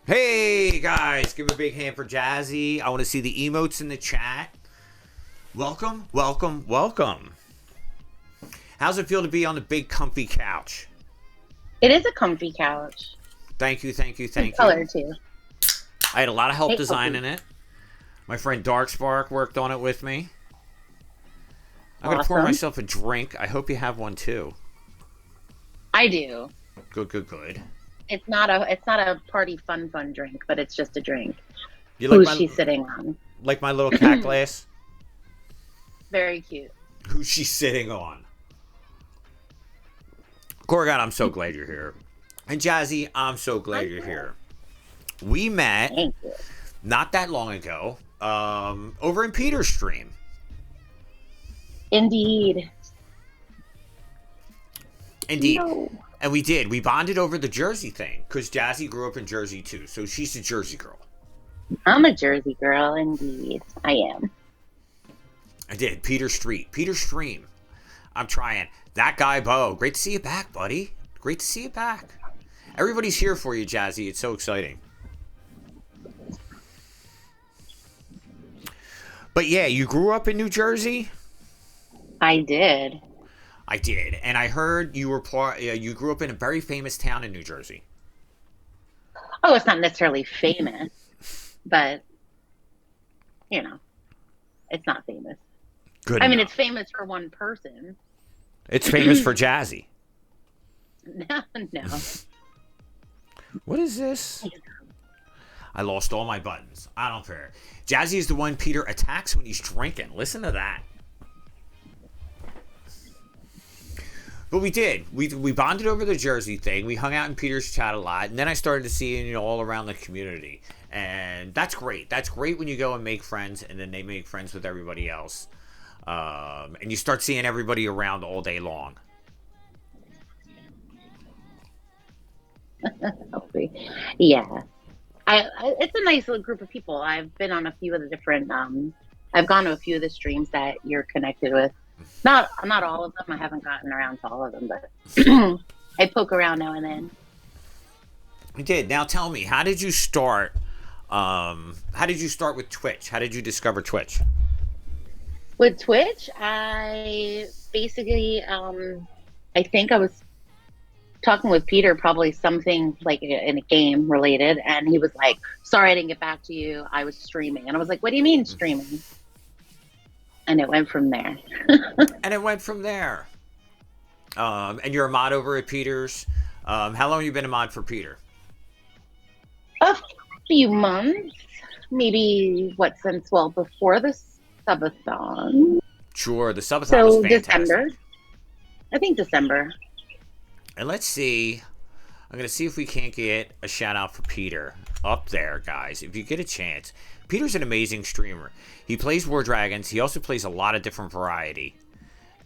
Hey guys, give a big hand for Jazzy. I want to see the emotes in the chat. Welcome, welcome, welcome. How's it feel to be on the big comfy couch? It is a comfy couch. Thank you, thank you, thank Color you. too. I had a lot of help Hey, designing it. My friend Darkspark worked on it with me. I'm going to pour awesome. myself a drink. I hope you have one too. I do. Good, good, good. It's not a party fun drink, but it's just a drink. You like Who's my she sitting on? like my little cat glass? Very cute. Who's she sitting on? Corrigan, I'm so glad you're here. And Jazzy, I'm so glad you're here. We met Thank you. not that long ago over in Peter's stream. Indeed. Indeed. No. And we did. We bonded over the Jersey thing because Jazzy grew up in Jersey too. So she's a Jersey girl. I'm a Jersey girl, indeed. I am. I did. Peter Street. Peter Stream. I'm trying. That guy, Bo. Great to see you back, buddy. Great to see you back. Everybody's here for you, Jazzy. It's so exciting. But yeah, you grew up in New Jersey? I did. I did. And I heard you were you grew up in a very famous town in New Jersey. Oh, it's not necessarily famous, but it's not famous. Good I mean, enough. it's famous for one person. It's famous for Jazzy. No. What is this? I lost all my buttons. I don't care. Jazzy is the one Peter attacks when he's drinking. Listen to that. But we did. We bonded over the Jersey thing. We hung out in Peter's chat a lot. And then I started to see you all around the community. And that's great. That's great when you go and make friends and then they make friends with everybody else. And you start seeing everybody around all day long. Yeah. It's a nice little group of people. I've been on a few of the different I've gone to a few of the streams that you're connected with. Not all of them. I haven't gotten around to all of them, but I poke around now and then. We did. Now tell me, how did you start with Twitch? How did you discover Twitch? With Twitch, I basically I think I was talking with Peter, probably something like in a game related, and he was like, sorry I didn't get back to you, I was streaming. And I was like, what do you mean streaming? And it went from there. And you're a mod over at Peter's. How long have you been a mod for Peter? A few months, maybe before the subathon. Sure, the subathon So was fantastic. December. I think December. And let's see. I'm going to see if we can't get a shout out for Peter up there, guys. If you get a chance. Peter's an amazing streamer. He plays War Dragons. He also plays a lot of different variety.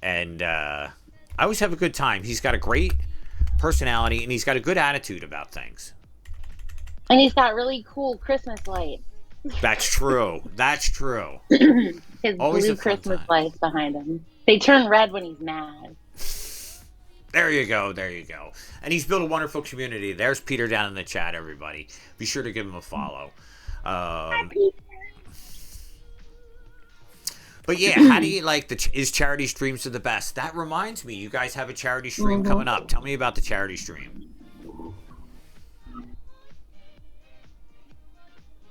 And I always have a good time. He's got a great personality, and he's got a good attitude about things. And he's got really cool Christmas lights. That's true. That's true. His Always blue a fun Christmas time. lights behind him. They turn red when he's mad. There you go. There you go. And he's built a wonderful community. There's Peter down in the chat, everybody. Be sure to give him a follow. But yeah, how do you like is charity streams are the best? That reminds me, you guys have a charity stream coming up. Tell me about the charity stream.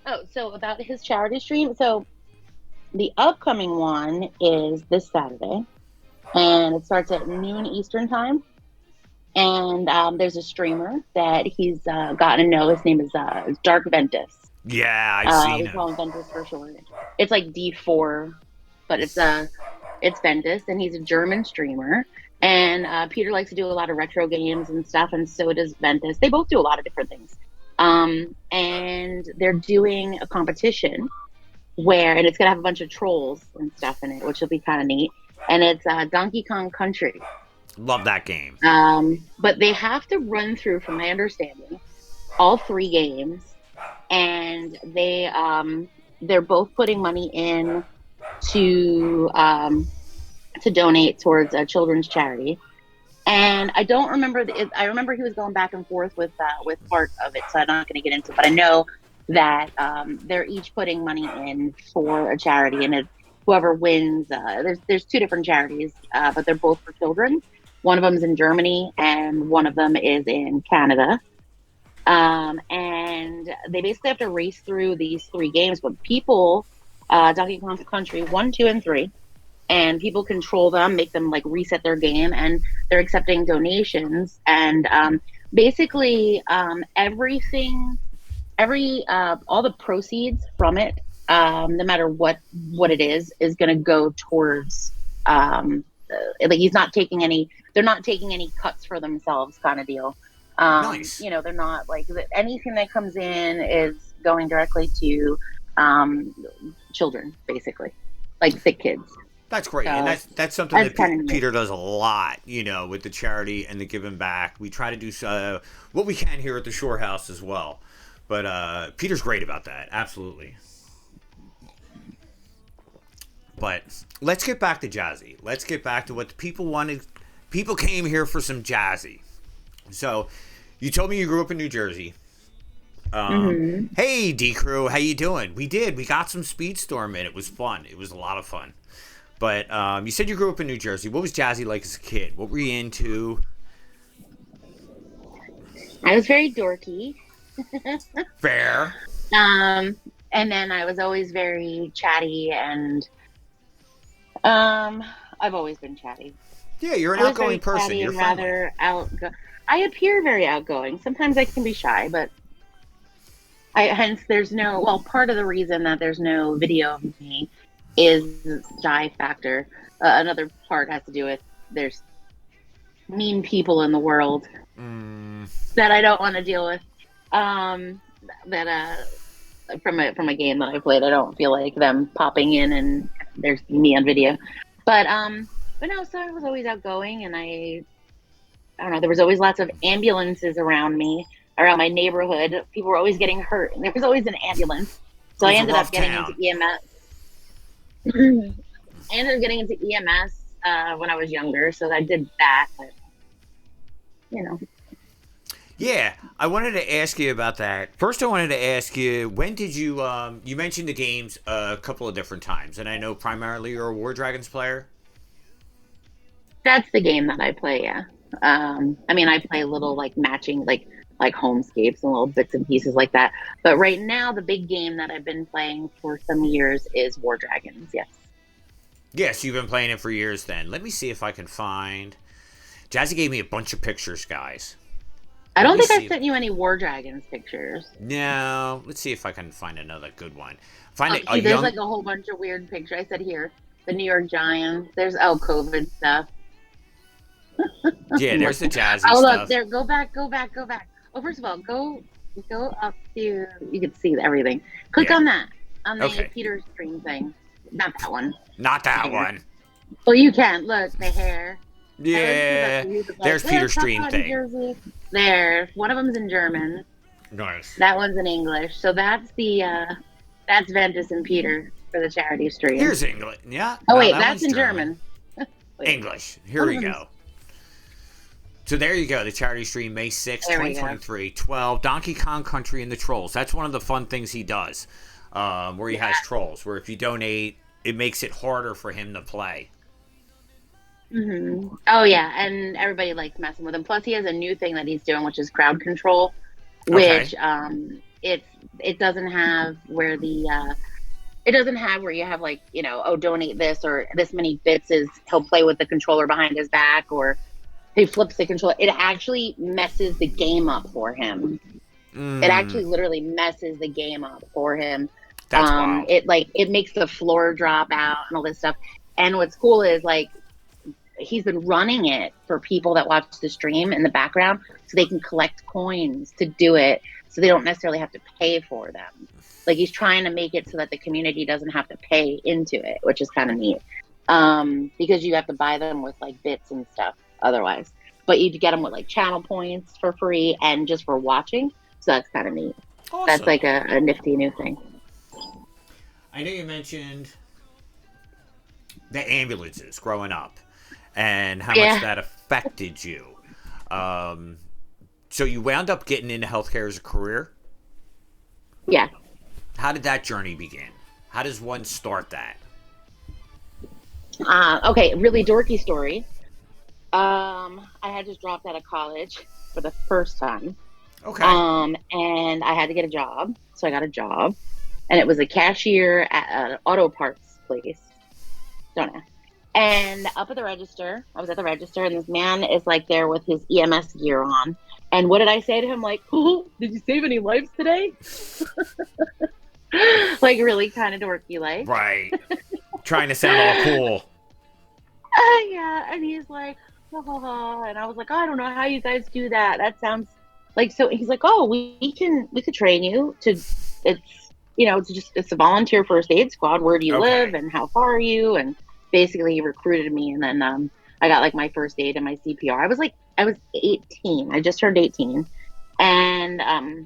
Oh, so about his charity stream. So the upcoming one is this Saturday, and it starts at noon Eastern time. And there's a streamer that he's gotten to know. His name is Dark Ventus. Yeah, I've seen we him. call him Ventus for short. It's like D4, but it's Ventus, and he's a German streamer. And Peter likes to do a lot of retro games and stuff, and so does Ventus. They both do a lot of different things. And they're doing a competition and it's gonna have a bunch of trolls and stuff in it, which will be kind of neat. And it's Donkey Kong Country. Love that game. But they have to run through, from my understanding, all 3 games, and they're both putting money in to donate towards a children's charity. And I don't remember. I remember he was going back and forth with part of it, so I'm not going to get into it. But I know that they're each putting money in for a charity, and whoever wins, there's two different charities, but they're both for children. One of them is in Germany, and one of them is in Canada. And they basically have to race through these three games, but people, Donkey Kong Country 1, 2, and 3, and people control them, make them like reset their game, and they're accepting donations. And basically, everything, all the proceeds from it, no matter what it is going to go towards. Like he's not taking any. They're not taking any cuts for themselves, kind of deal. Nice. They're not like anything that comes in is going directly to um, children, basically, like sick kids. That's great, and So that's something that's that kind of neat. Peter does a lot. With the charity and the giving back. We try to do what we can here at the Shore House as well. But Peter's great about that. Absolutely. But let's get back to Jazzy. Let's get back to what the people wanted. People came here for some Jazzy. So, you told me you grew up in New Jersey. Hmm. Hey, D Crew, how you doing? We did. We got some Speedstorm in. It was fun. It was a lot of fun. But you said you grew up in New Jersey. What was Jazzy like as a kid? What were you into? I was very dorky. Fair. Um, and then I was always very chatty, and um, I've always been chatty. Yeah, you're an I was outgoing very person. chatty You're and friendly. rather outgo. I appear very outgoing. Sometimes I can be shy, but hence there's no. Well, part of the reason that there's no video of me is shy factor. Another part has to do with there's mean people in the world Mm, that I don't want to deal with. Um, that from a game that I played, I don't feel like them popping in and there's me on video. But but no, so I was always outgoing, and I don't know, there was always lots of ambulances around me, around my neighborhood. People were always getting hurt, and there was always an ambulance. it So I was a ended up rough getting into town. EMS. I ended up getting into EMS when I was younger, so I did that. But you know, Yeah, I wanted to ask you about that. First, I wanted to ask you, when did you, you mentioned the games a couple of different times, and I know primarily you're a War Dragons player. that's the game that I play. Yeah. I mean, I play little like matching, like homescapes and little bits and pieces like that. But right now, the big game that I've been playing for some years is War Dragons. Yes. Yes, you've been playing it for years then. Let me see if I can find. Jazzy gave me a bunch of pictures, guys. I Let don't me think I see. sent you any War Dragons pictures. No, let's see if I can find another good one. Find Oh, a see, there's young. like a whole bunch of weird pictures. I said here, the New York Giants. There's COVID stuff. Yeah, I'm there's the looking. Jazzy Oh, look stuff. there. Go back. Go back. Go back. Oh, first of all, go up to. You can see everything. Click Yeah. on that on the Okay. Peter stream thing. Not that one. Not that There. one. Well, you can look the hair. I always say that Yeah. to you, but like, There's Peter's talk stream about New thing. Jersey. There, one of them's in German. Nice. That one's in English. So that's Ventus and Peter for the charity stream. Here's English. Yeah. Oh No, wait, that that's one's in German. German. Wait, English. Here one of we them's. go. So there you go. The charity stream, May 6th, There we go. 2023. 12, Donkey Kong Country and the Trolls. That's one of the fun things he does, where he has trolls, where if you donate, it makes it harder for him to play. Oh yeah, and everybody likes messing with him. Plus, he has a new thing that he's doing, which is crowd control, Okay. which it doesn't have where the it doesn't have where you have like oh, donate this or this many bits is he'll play with the controller behind his back, or he flips the controller. It actually messes the game up for him. It Mm, actually literally messes the game up for him. that's wild. It makes the floor drop out and all this stuff. And what's cool is like he's been running it for people that watch the stream in the background so they can collect coins to do it, so they don't necessarily have to pay for them. Like he's trying to make it so that the community doesn't have to pay into it, which is kind of neat. Because you have to buy them with like bits and stuff otherwise, but you get them with like channel points for free and just for watching, so that's kind of neat. That's Awesome. like a nifty new thing. I know you mentioned the ambulances growing up. and how much Yeah. that affected you. So you wound up getting into healthcare as a career. Yeah. How did that journey begin? How does one start that? Okay, really dorky story. I had just dropped out of college for the first time. Okay. And I had to get a job. So I got a job, and it was a cashier at an auto parts place. Don't know. And up at the register, I was at the register, and this man is like there with his EMS gear on. And what did I say to him? Like, oh, did you save any lives today? Like, really kind of dorky, like. Right. Trying to sound all cool. Yeah. And he's like, ha, ha, ha. And I was like, oh, I don't know how you guys do that. That sounds like so. He's like, oh, we could train you to. It's it's a volunteer first aid squad. Where do you live, Okay. and how far are you? And basically, he recruited me, and then I got like my first aid and my CPR. I was 18. I just turned 18. And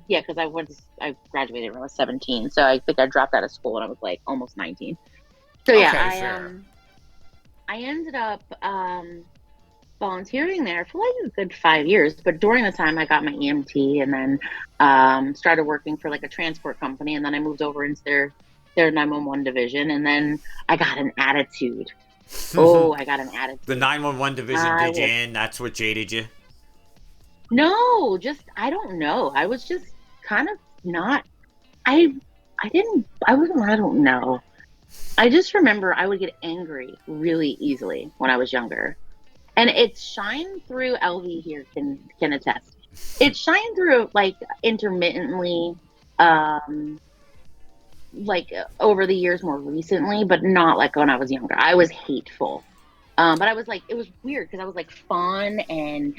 yeah, because I graduated when I was 17, so I think I dropped out of school when I was like almost 19. So yeah, Okay, fair. I ended up volunteering there for like a good 5 years. But during the time, I got my EMT, and then started working for like a transport company, and then I moved over into their 911 division, and then I got an attitude. Oh, I got an The attitude. 911 division I did you was in? That's what jaded you? no, just I don't know. I was just kind of not. I I didn't. I wasn't. I don't know. I just remember I would get angry really easily when I was younger. And it's shine through. LV here can attest. It shined through like intermittently, um, over the years more recently, but not like when I was younger. I was hateful. But I was like, it was weird because I was like fun and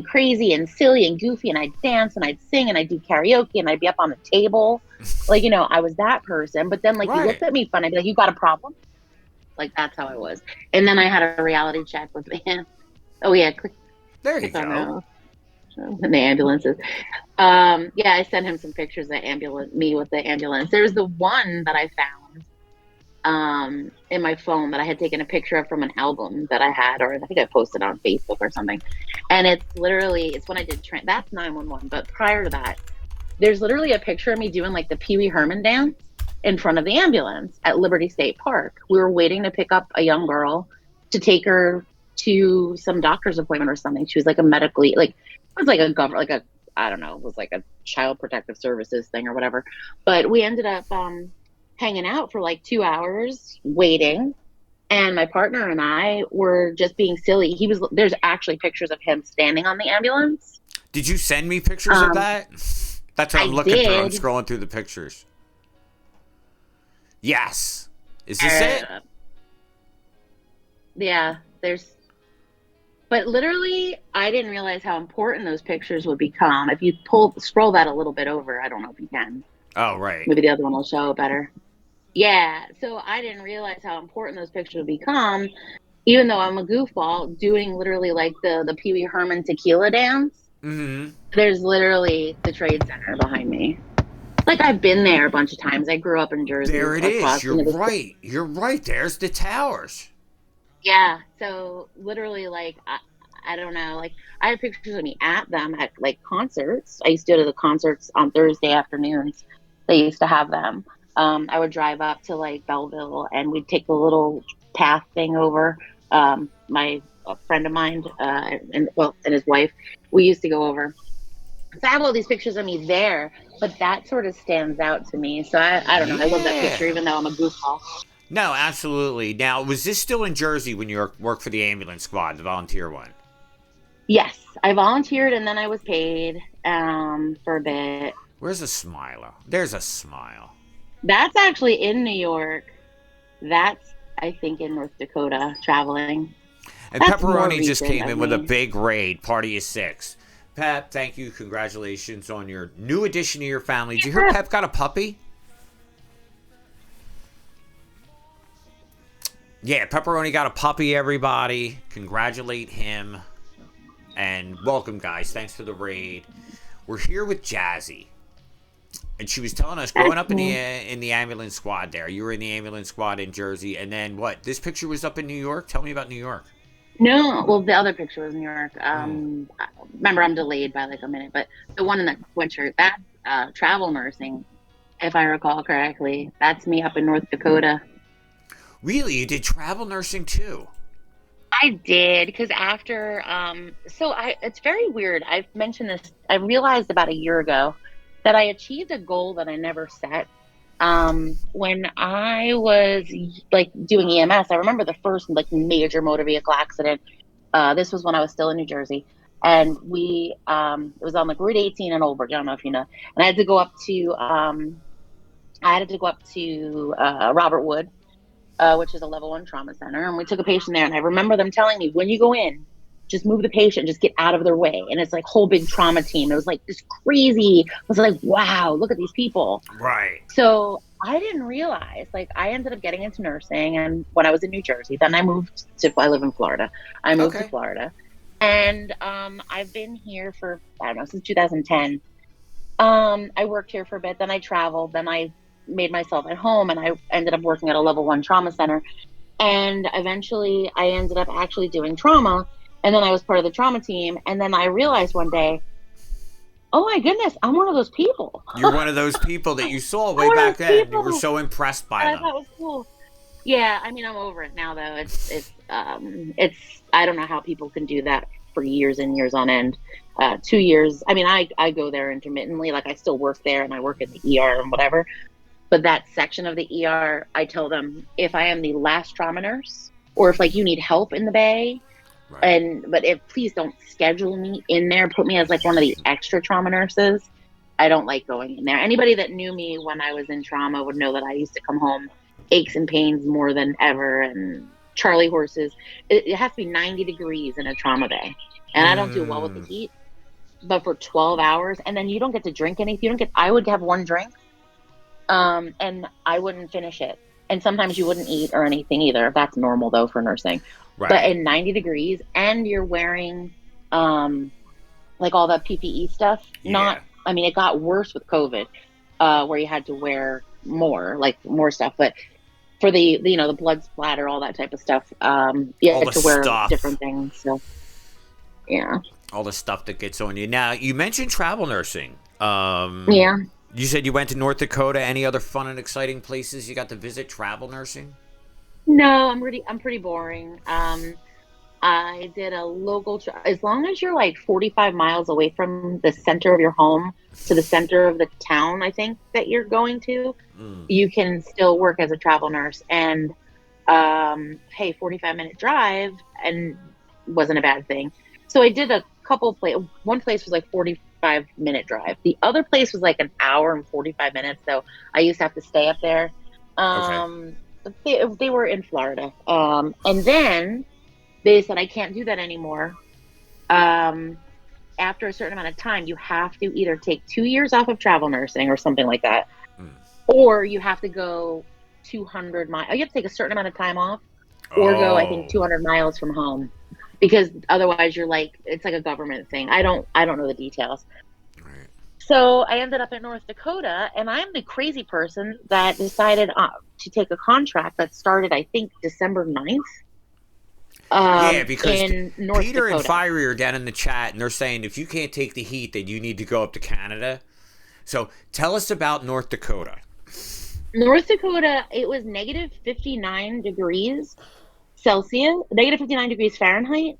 crazy and silly and goofy, and I'd dance and I'd sing and I'd do karaoke and I'd be up on the table, like I was that person. But then like you looked Right. at me funny, I'd be like, you got a problem? Like that's how I was. And then I had a reality check with man. Oh yeah, There you click on go. the ambulances. Yeah, I sent him some pictures of me with the ambulance. There's the one that I found in my phone that I had taken a picture of from an album that I had, or I think I posted on Facebook or something. And it's when I did that's 911. But prior to that, there's literally a picture of me doing like the Pee Wee Herman dance in front of the ambulance at Liberty State Park. We were waiting to pick up a young girl to take her to some doctor's appointment or something. She was like a medically, like, it was like a government, like a, I don't know, it was like a child protective services thing or whatever. But we ended up hanging out for like 2 hours waiting. And my partner and I were just being silly. There's actually pictures of him standing on the ambulance. Did you send me pictures of Um, that? That's what I I'm looking through. I'm did. scrolling through the pictures. Yes. Is this it? Uh, yeah, but literally, I didn't realize how important those pictures would become. If you scroll that a little bit over, I don't know if you can. Oh, right. Maybe the other one will show it better. Yeah, so I didn't realize how important those pictures would become, even though I'm a goofball doing literally like the Pee Wee Herman tequila dance. Mm-hmm. There's literally the Trade Center behind me. Like I've been there a bunch of times. I grew up in Jersey There it is. across, You're right. You're right. There's the towers. yeah. So literally, like I don't know, like I have pictures of me at them at like concerts. I used to go to the concerts on Thursday afternoons. They used to have them. I would drive up to like Belleville, and we'd take the little path thing over. My a friend of mine, and his wife, we used to go over. So I have all these pictures of me there, but that sort of stands out to me. So I don't know. I love that picture, Yeah. even though I'm a goofball. No, absolutely. Now, was this still in Jersey when you worked for the ambulance squad, the volunteer one? Yes, I volunteered and then I was paid for a bit. Where's a smiler? There's a smile. That's actually in New York. That's, I think, in North Dakota traveling. And That's more Pepperoni just recent came of in with a me. big raid, party of six. Pep, thank you. Congratulations on your new addition to your family. Did you hear Pep got a puppy? Yeah, Pepperoni got a puppy, everybody. Congratulate him. And welcome, guys. Thanks for the raid. We're here with Jazzy. And she was telling us growing up in the ambulance squad there. You were in the ambulance squad in Jersey. And then what? This picture was up in New York? Tell me about New York. No, well, the other picture was New York. Oh. Remember, I'm delayed by like a minute, but the one in that sweatshirt, that's travel nursing, if I recall correctly. That's me up in North Dakota. Really? You did travel nursing too? I did because after, it's very weird. I've mentioned this. I realized about a year ago that I achieved a goal that I never set. When I was like doing EMS, I remember the first like major motor vehicle accident. This was when I was still in New Jersey, and it was on like Route 18 in Old Bridge. I don't know if you know. And I had to go up to Robert Wood, which is a level one trauma center, and we took a patient there. And I remember them telling me, when you go in, just move the patient, just get out of their way. And it's like whole big trauma team. It was like this crazy. I was like, wow, look at these people. Right. So I didn't realize, like, I ended up getting into nursing, and when I was in New Jersey, then I live in Florida. I moved to Okay. Florida, and I've been here for, I don't know, since 2010. I worked here for a bit, then I traveled, then I made myself at home, and I ended up working at a level one trauma center. And eventually I ended up actually doing trauma, and then I was part of the trauma team, and then I realized one day, oh my goodness, I'm one of those people. You're one of those people that you saw I'm way one of back those then. You were people so impressed that by I them. thought was cool. Yeah, I mean, I'm over it now though. It's I don't know how people can do that for years and years on end. 2 years. I mean, I go there intermittently. Like I still work there and I work in the ER and whatever. But that section of the ER, I tell them, if I am the last trauma nurse, or if like you need help in the bay, Right. but if please don't schedule me in there, put me as like one of the extra trauma nurses. I don't like going in there. Anybody that knew me when I was in trauma would know that I used to come home aches and pains more than ever, and Charlie horses. It has to be 90 degrees in a trauma bay. And I don't do well with the Mm. heat, but for 12 hours, and then you don't get to drink anything. You don't get, I would have one drink, and I wouldn't finish it. And sometimes you wouldn't eat or anything either. That's normal though for nursing. But Right. in 90 degrees, and you're wearing, um, like all the PPE stuff. Not, Yeah. I mean, it got worse with COVID, where you had to wear more, like more stuff. But for the blood splatter, all that type of stuff, you All had the to wear stuff. different things. So yeah, All the stuff that gets on you. Now, you mentioned travel nursing. yeah. You said you went to North Dakota. Any other fun and exciting places you got to visit travel nursing? No, I'm pretty boring. I did a as long as you're like 45 miles away from the center of your home to the center of the town, I think that you're going to, Mm. you can still work as a travel nurse. And hey, 45-minute drive and wasn't a bad thing. So I did a couple one place was like 45-minute drive. The other place was like an hour and 45 minutes. So I used to have to stay up there. Okay. Um, they were in Florida. And then they said, I can't do that anymore. Um, After a certain amount of time, you have to either take 2 years off of travel nursing or something like that, Mm. or you have to go 200 miles. You have to take a certain amount of time off, or go, I think, Oh. 200 miles from home, because otherwise you're like, it's like a government thing. I don't know the details. Right. So I ended up in North Dakota, and I'm the crazy person that decided to take a contract that started, I think, December 9th, Yeah, because in North Peter and Dakota. Fiery are down in the chat, and they're saying if you can't take the heat, then you need to go up to Canada. So tell us about North Dakota. North Dakota, it was negative 59 degrees Celsius, negative 59 degrees Fahrenheit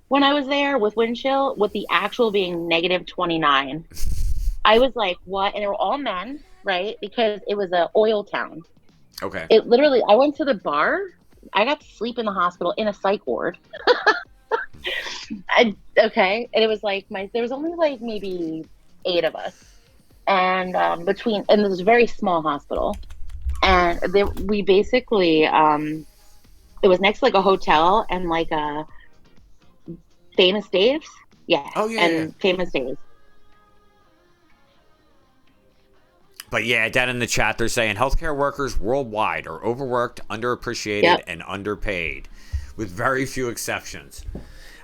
when I was there, with wind chill, with the actual being negative 29. I was like, what? And they were all men, right? Because it was a oil town. Okay. It literally, I went to the bar. I got to sleep in the hospital in a psych ward. Okay. And it was like there was only like maybe 8 of us. And and it was a very small hospital. And we basically, it was next to like a hotel and like a Famous Dave's. Yes. Oh yeah, yeah. And Famous Dave's. But yeah, down in the chat, they're saying healthcare workers worldwide are overworked, underappreciated, Yep. and underpaid, with very few exceptions.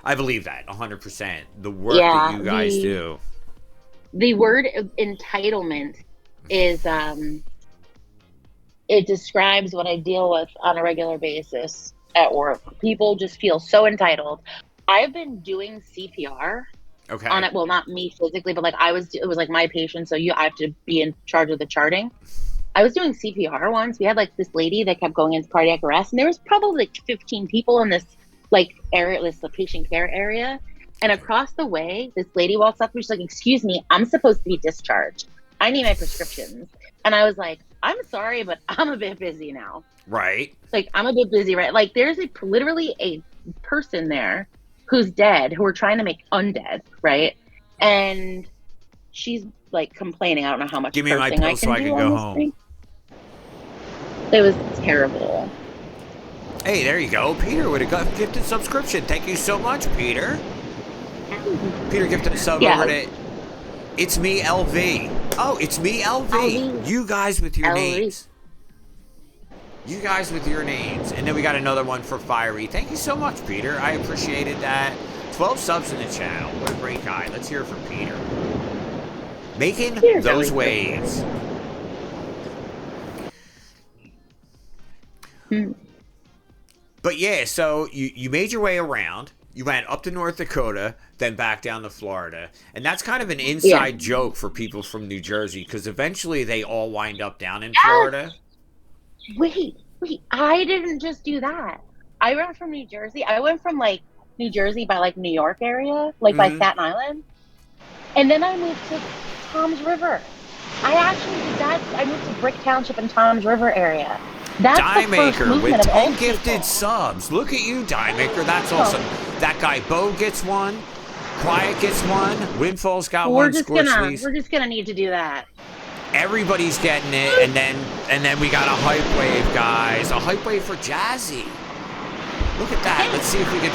I believe that 100%. The work that Yeah. you guys The do. the word entitlement is it describes what I deal with on a regular basis. at work. People just feel so entitled. I've been doing CPR on Okay. it. Well, not me physically, but like it was like my patient. So I have to be in charge of the charting. I was doing CPR once. We had like this lady that kept going into cardiac arrest, and there was probably like 15 people in this like area, this the patient care area. And across the way, this lady walks up and she's like, "Excuse me, I'm supposed to be discharged. I need my prescriptions." And I was like, "I'm sorry, but I'm a bit busy now. Right. Like, I'm a bit busy, right?" Like, there's literally a person there who's dead, who we're trying to make undead, right? And she's like complaining. I don't know how much Give me my cursing I pills so can I do can on go this home. thing. It was terrible. Hey, there you go. Peter with a gifted subscription. Thank you so much, Peter. Peter gifted a sub Yeah. over to It's Me LV. Oh, it's me LV. LV. You guys with your LV. names. You guys with your names. And then we got another one for Fiery. Thank you so much, Peter. I appreciated that. 12 subs in the channel. What a great guy. Let's hear it from Peter. Making Peter's those really waves. But yeah, so you made your way around. You went up to North Dakota, then back down to Florida. And that's kind of an inside joke for people from New Jersey, because eventually they all wind up down in Florida. Wait. I didn't just do that. I went from New Jersey. I went from like New Jersey by like New York area, like by Staten Island. And then I moved to Tom's River. I actually did that. I moved to Brick Township in Tom's River area. That's Die the first Maker movement with of 10 old gifted people. subs. Look at you, Die Maker. That's awesome. That guy Bo gets one. Quiet gets one. Windfall's got one. We're just gonna need to do that. Everybody's getting it, and then we got a hype wave, guys. A hype wave for Jazzy. Look at that. Let's see if we can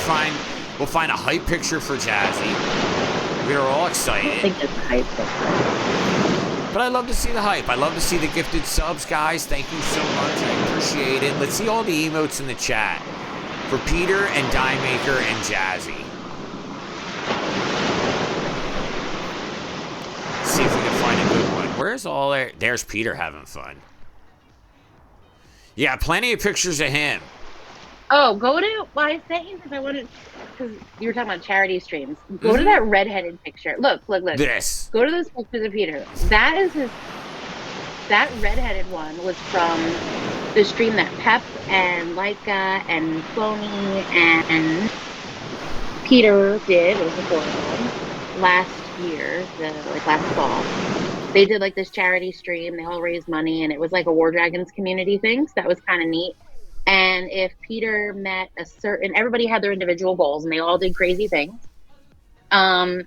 we'll find a hype picture for Jazzy. We are all excited. I think it's hype picture. But I love to see the hype. I love to see the gifted subs, guys. Thank you so much. I appreciate it. Let's see all the emotes in the chat for Peter and Die Maker and Jazzy. Let's see if we can find a good one. Where's all there? There's Peter having fun. Yeah, plenty of pictures of him. Oh, I sent you because you were talking about charity streams. Go to that redheaded picture. Look. This. Go to those pictures of Peter. That redheaded one was from the stream that Pep and Laika and Cloney and Peter did. It was the four of them last year, last fall. They did like this charity stream. They all raised money, and it was like a War Dragons community thing. So that was kind of neat. And if Peter met everybody had their individual goals, and they all did crazy things. But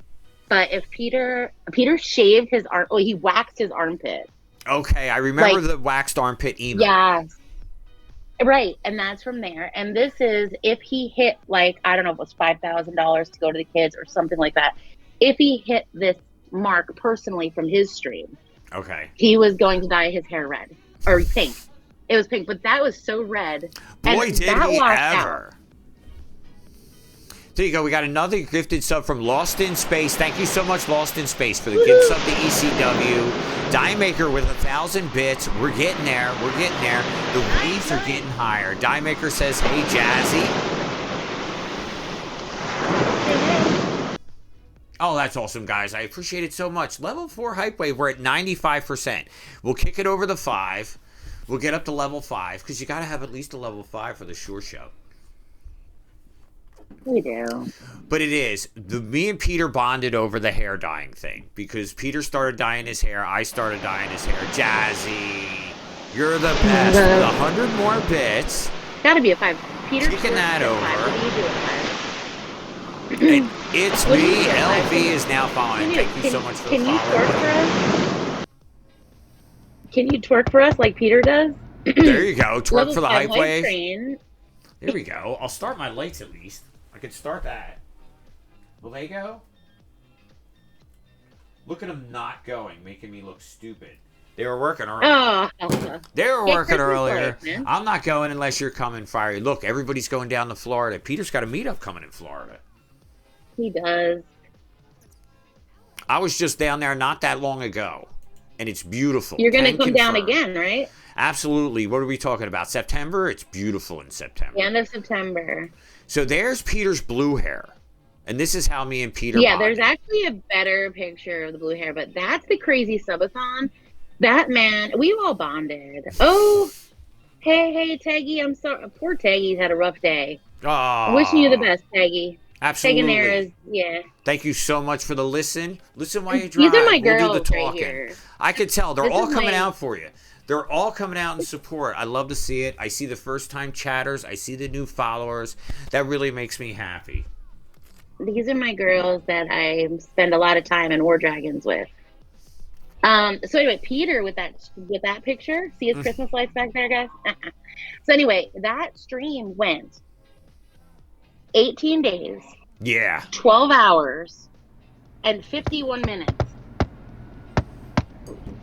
if Peter shaved his arm, he waxed his armpit. Okay, I remember the waxed armpit email. Yes. Right, and that's from there. And this is if he hit like, I don't know if it was $5,000 to go to the kids or something like that. If he hit this mark personally from his stream, okay, he was going to dye his hair red or pink. It was pink, but that was so red. Boy, and did that he washed ever. out. There you go. We got another gifted sub from Lost in Space. Thank you so much, Lost in Space, for the gift sub to ECW. Die Maker with 1,000 bits. We're getting there. The waves are getting higher. Die Maker says, "Hey, Jazzy." Oh, that's awesome, guys. I appreciate it so much. Level 4 hype wave. We're at 95%. We'll kick it over the 5. We'll get up to level 5 because you got to have at least a level 5 for the ShoreShow. We do. But it is. Me and Peter bonded over the hair dyeing thing because Peter started dyeing his hair. I started dyeing his hair. Jazzy, you're the best. With 100 more bits. Gotta be a 5. Peter, taking that over. 5. What do you do at 5? And it's me. LV is now following. Thank you so much for the follow. Can you twerk for us like Peter does? There you go. Twerk for the hype wave. Train. There we go. I'll start my lights at least. I could start that. Will they go? Look at them not going, making me look stupid. They were working earlier. Oh, Elsa. They were working earlier. Lights, I'm not going unless you're coming, Fiery. Look, everybody's going down to Florida. Peter's got a meetup coming in Florida. He does. I was just down there not that long ago, and it's beautiful. You're going to come down again, right? Absolutely. What are we talking about? September? It's beautiful in September. The end of September. So there's Peter's blue hair. And this is how me and Peter Yeah, bonded. there's actually a better picture of the blue hair, but that's the crazy subathon. That man, we all bonded. Oh, hey, Teggy, I'm sorry. Poor Teggy's had a rough day. I'm wishing you the best, Teggy. Absolutely. Tegan yeah. Thank you so much for the listen. Listen while you These drive. are my We'll do girls the talking. right here. I could tell. They're This all is coming my- out for you. They're all coming out in support. I love to see it. I see the first-time chatters. I see the new followers. That really makes me happy. These are my girls that I spend a lot of time in War Dragons with. So anyway, Peter with that picture. See his Christmas lights back there, guys? So anyway, that stream went 18 days. Yeah. 12 hours and 51 minutes.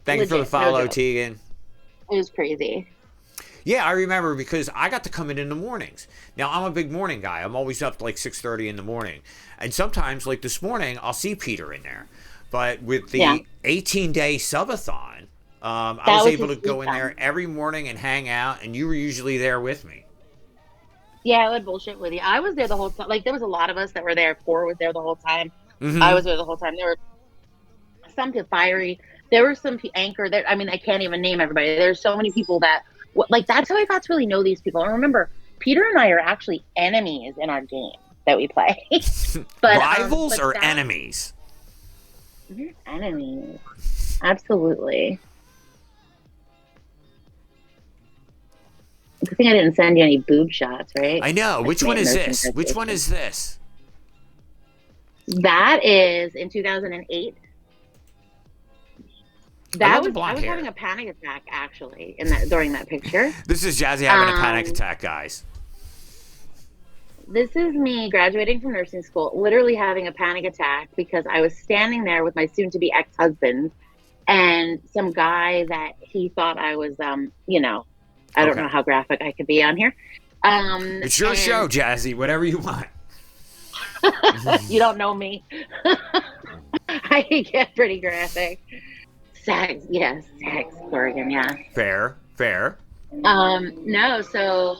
Thank you for the follow, Tegan. It was crazy. Yeah, I remember because I got to come in the mornings. Now, I'm a big morning guy. I'm always up like 6:30 in the morning. And sometimes, like this morning, I'll see Peter in there. But with the 18-day subathon, I was able to go in there every morning and hang out, and you were usually there with me. Yeah, I would bullshit with you. I was there the whole time. Like, there was a lot of us that were there. Core was there the whole time. Mm-hmm. I was there the whole time. There were some fiery. There were some anchor. There, I mean, I can't even name everybody. There's so many people that, like, that's how I got to really know these people. And remember, Peter and I are actually enemies in our game that we play. But rivals or enemies? We're enemies. Absolutely. Good thing I didn't send you any boob shots, right? I know. Which one is this? Which one is this? That is in 2008. I was having a panic attack actually during that picture. This is Jazzy having a panic attack, guys. This is me graduating from nursing school, literally having a panic attack because I was standing there with my soon-to-be ex-husband and some guy that he thought I was, I don't know how graphic I could be on here. It's your show, Jazzy. Whatever you want. You don't know me. I get pretty graphic. Sex, yes, sex, Oregon, yeah. Fair. No, so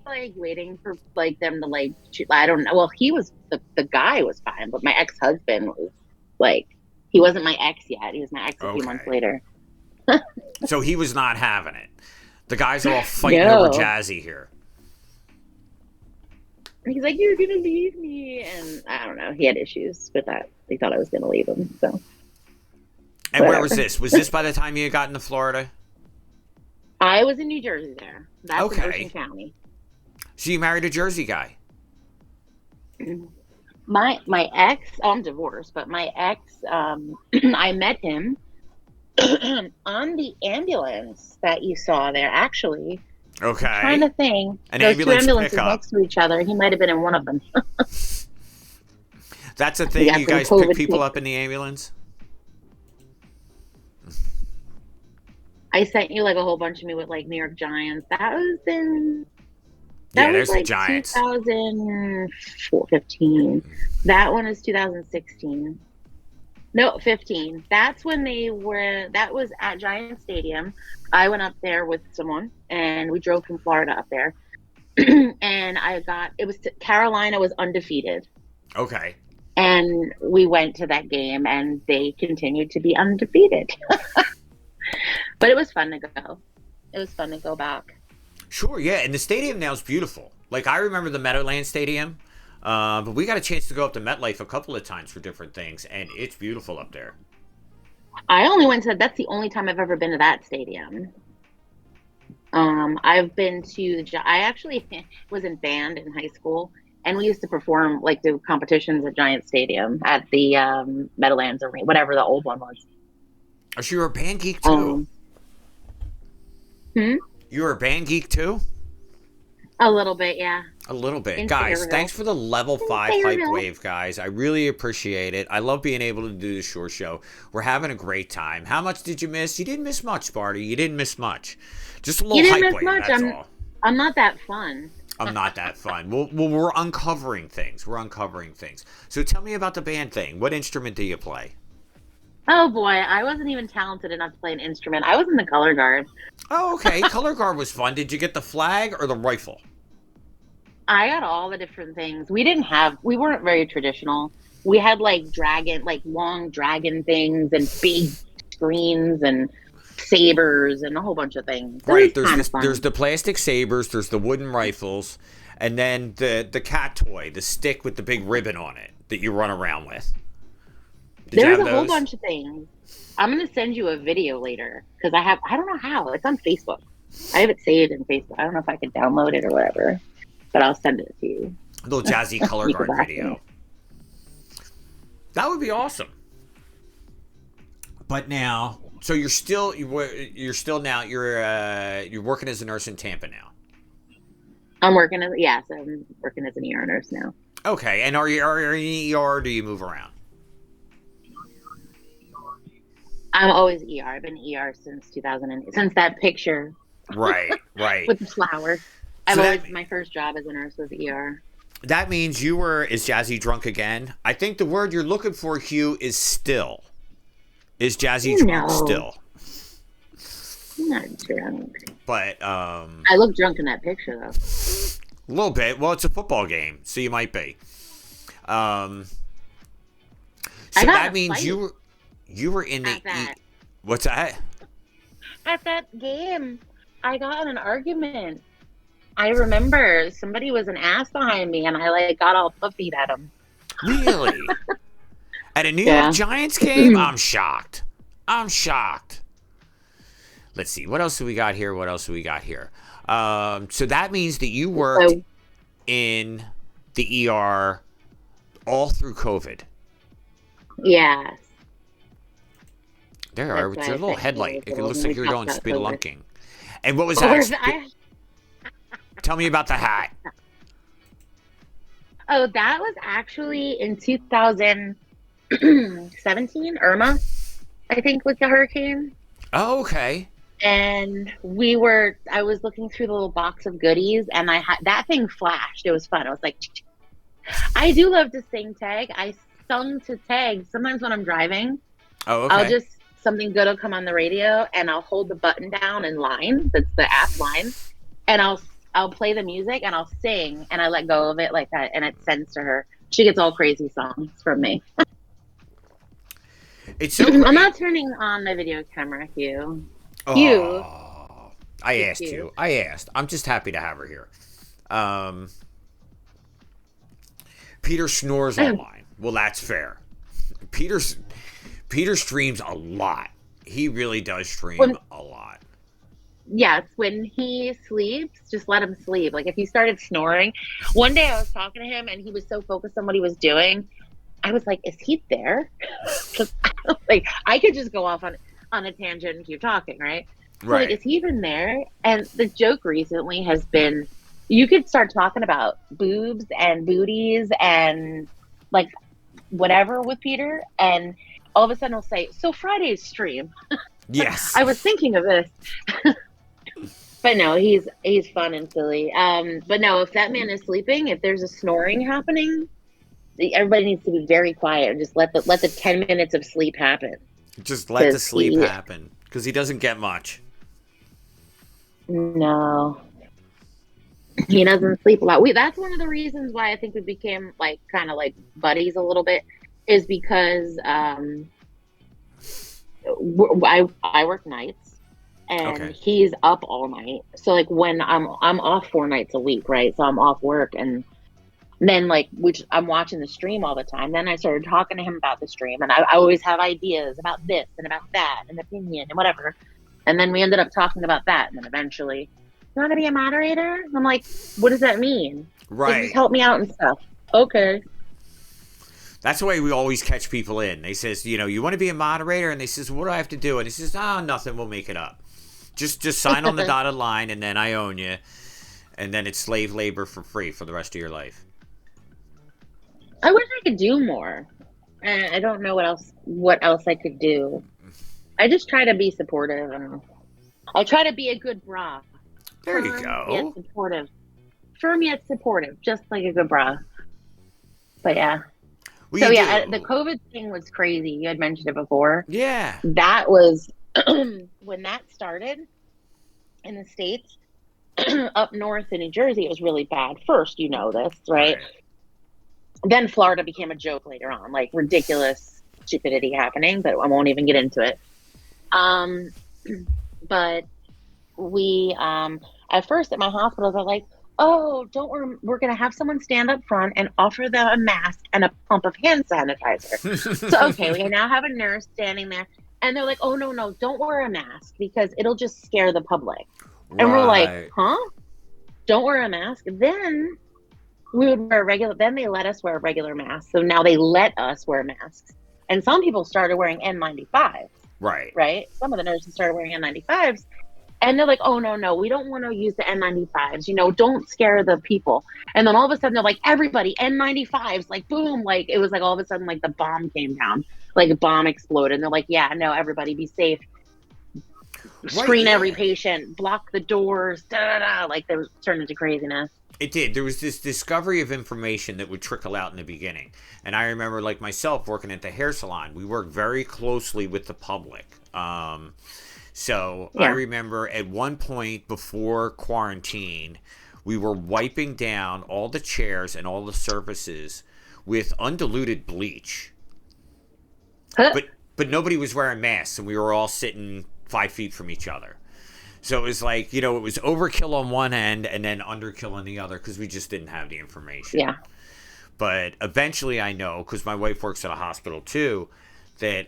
like waiting for like them to like I don't know. Well, he was the guy was fine, but my ex-husband was like he wasn't my ex yet. He was my ex a few months later. So he was not having it. The guys are all fighting over Jazzy here. He's like, "You're gonna leave me," and I don't know. He had issues with that. They thought I was gonna leave him. So. And where was this? Was this by the time you had gotten to Florida? I was in New Jersey there. That's in Ocean County. So you married a Jersey guy? My ex, I'm divorced, but my ex, I met him on the ambulance that you saw there, actually. Okay. I'm trying to think. Those two ambulances next to each other. He might have been in one of them. That's a thing? You guys pick people up in the ambulance? I sent you like a whole bunch of me with like New York Giants. That was in... there's like the Giants. 2015. That one is 2016. No, 15. That's when that was at Giant Stadium. I went up there with someone and we drove from Florida up there. And Carolina was undefeated. Okay. And we went to that game and they continued to be undefeated. But it was fun to go. It was fun to go back. Sure, yeah. And the stadium now is beautiful. Like, I remember the Meadowlands Stadium. But we got a chance to go up to MetLife a couple of times for different things. And it's beautiful up there. I only went to... That's the only time I've ever been to that stadium. I've been to... I actually was in band in high school. And we used to perform, like, do competitions at Giant Stadium. At the Meadowlands Arena. Whatever the old one was. Oh, so you're a band geek too? You're a band geek too? A little bit, yeah. A little bit. Guys, thanks for the level 5 hype wave, guys. I really appreciate it. I love being able to do the Shore Show. We're having a great time. How much did you miss? You didn't miss much, Barty. You didn't miss much. Just a little hype wave, that's all. I'm not that fun. I'm not that fun. Well, we're uncovering things. So tell me about the band thing. What instrument do you play? Oh boy, I wasn't even talented enough to play an instrument. I was in the color guard. Oh, okay. Color guard was fun. Did you get the flag or the rifle? I got all the different things. We weren't very traditional. We had like like long dragon things and big screens and sabers and a whole bunch of things. It was Right. There's kind of this. There's fun. the plastic sabers. There's the wooden rifles, and then the cat toy, the stick with the big ribbon on it that you run around with. Did you There was have a whole those? bunch of things. I'm gonna send you a video later because I don't know how. It's on Facebook. I have it saved in Facebook. I don't know if I can download it or whatever, but I'll send it to you. Little Jazzy color You can guard watch it. video. That would be awesome. But now, so you're still now you're working as a nurse in Tampa now. I'm working as an ER nurse now. Okay, and are you in ER? Or do you move around? I'm always ER. I've been ER since 2008, since that picture Right, right. with the flower. So that My first job as a nurse was ER. that means you were is Jazzy drunk again? I think the word you're looking for, Hugh, is still. Is Jazzy drunk No, still? I'm not drunk. But I look drunk in that picture though. a little bit. Well, it's a football game, so you might be. Um, I so got in that a means fight you were in the at that what's that? at that game. I got in an argument. I remember somebody was an ass behind me, and I like got all puffied at him. Really? At a New York Yeah. Giants game? I'm shocked. I'm shocked. Let's see. What else do we got here? What else do we got here? So that means that you worked So in the ER all through COVID. yeah, There are that's with why your I little said it headlight. was It a little looks when we like you're talked going about COVID. spelunking. And what was Or that? Tell me about the hat. oh, that was actually in 2017. Irma, I think, was the hurricane. Oh, okay. And I was looking through the little box of goodies, and I had that thing flashed. It was fun. I was like, I do love to sing tag. I sung to tag sometimes when I'm driving. Oh, I'll okay. just something good will come on the radio, and I'll hold the button down in line. That's the app line, and I'll play the music and I'll sing, and I let go of it like that, and it sends to her. She gets all crazy songs from me. It's so I'm great. not turning on my video camera, Hugh. Hugh, Oh, I it's asked Hugh. you. I asked. I'm just happy to have her here. Um, Peter snores online. Well, that's fair. Peter's Peter streams a lot. He really does stream When a lot. Yes, when he sleeps, just let him sleep. Like if he started snoring, one day I was talking to him and he was so focused on what he was doing. I was like, "Is he there?" 'Cause like I could just go off on a tangent and keep talking, right? So like, Right. is he even there? And the joke recently has been, you could start talking about boobs and booties and like whatever with Peter, and all of a sudden he'll say, "So Friday's stream. Yes. I was thinking of this." But no, he's fun and silly. But no, if that man is sleeping, if there's a snoring happening, everybody needs to be very quiet and just let the 10 minutes of sleep happen. Just let the Because sleep happen because he doesn't get much. no, he doesn't sleep a lot. We That's one of the reasons why I think we became like kind of like buddies a little bit, is because I work nights and Okay. he's up all night. So like when I'm off 4 nights a week, right? So I'm off work, and then like which I'm watching the stream all the time. Then I started talking to him about the stream, and I always have ideas about this and about that, and opinion and whatever. And then we ended up talking about that, and then eventually, you want to be a moderator? I'm like, what does that mean? Like, just Right. help me out and stuff. Okay. That's the way we always catch people in. They says, you want to be a moderator, and they says, what do I have to do? And he says, oh, nothing. We'll make it up. Just sign on the dotted line, and then I own you, and then it's slave labor for free for the rest of your life. I wish I could do more. I don't know what else I could do. I just try to be supportive, and I try to be a good bra. There you Firm yet go. supportive. Firm yet supportive, just like a good bra. But yeah. Well, So you yeah, the do. COVID thing was crazy. You had mentioned it before. Yeah. That was when that started in the States, up north in New Jersey, it was really bad. First, you know this, right? Right. Then Florida became a joke later on, like ridiculous stupidity happening, but I won't even get into it. Um, but we at first at my hospital they're like, oh, don't worry, we're going to have someone stand up front and offer them a mask and a pump of hand sanitizer. So okay, we now have a nurse standing there and they're like, oh no, no, don't wear a mask because it'll just scare the public. And we're like, Right. huh, don't wear a mask? Then we would wear a regular, then they let us wear a regular mask, so now they let us wear masks. And some people started wearing N95s, Right. right? Some of the nurses started wearing N95s. And they're like, oh, no, no, we don't want to use the N95s. Don't scare the people. And then all of a sudden, they're like, everybody, N95s, like, boom. Like, it was like all of a sudden, like, the bomb came down, like, a bomb exploded. And they're like, yeah, no, everybody be safe. Right. Screen every Yeah. patient, block the doors, da da da. Like, they were turned into craziness. It did. There was this discovery of information that would trickle out in the beginning. And I remember, like myself, working at the hair salon, we worked very closely with the public. So I Yeah. remember at one point before quarantine, we were wiping down all the chairs and all the surfaces with undiluted bleach. Huh. But nobody was wearing masks, and we were all sitting 5 feet from each other. So it was like, it was overkill on one end and then underkill on the other because we just didn't have the information. Yeah. But eventually I know, because my wife works at a hospital too, that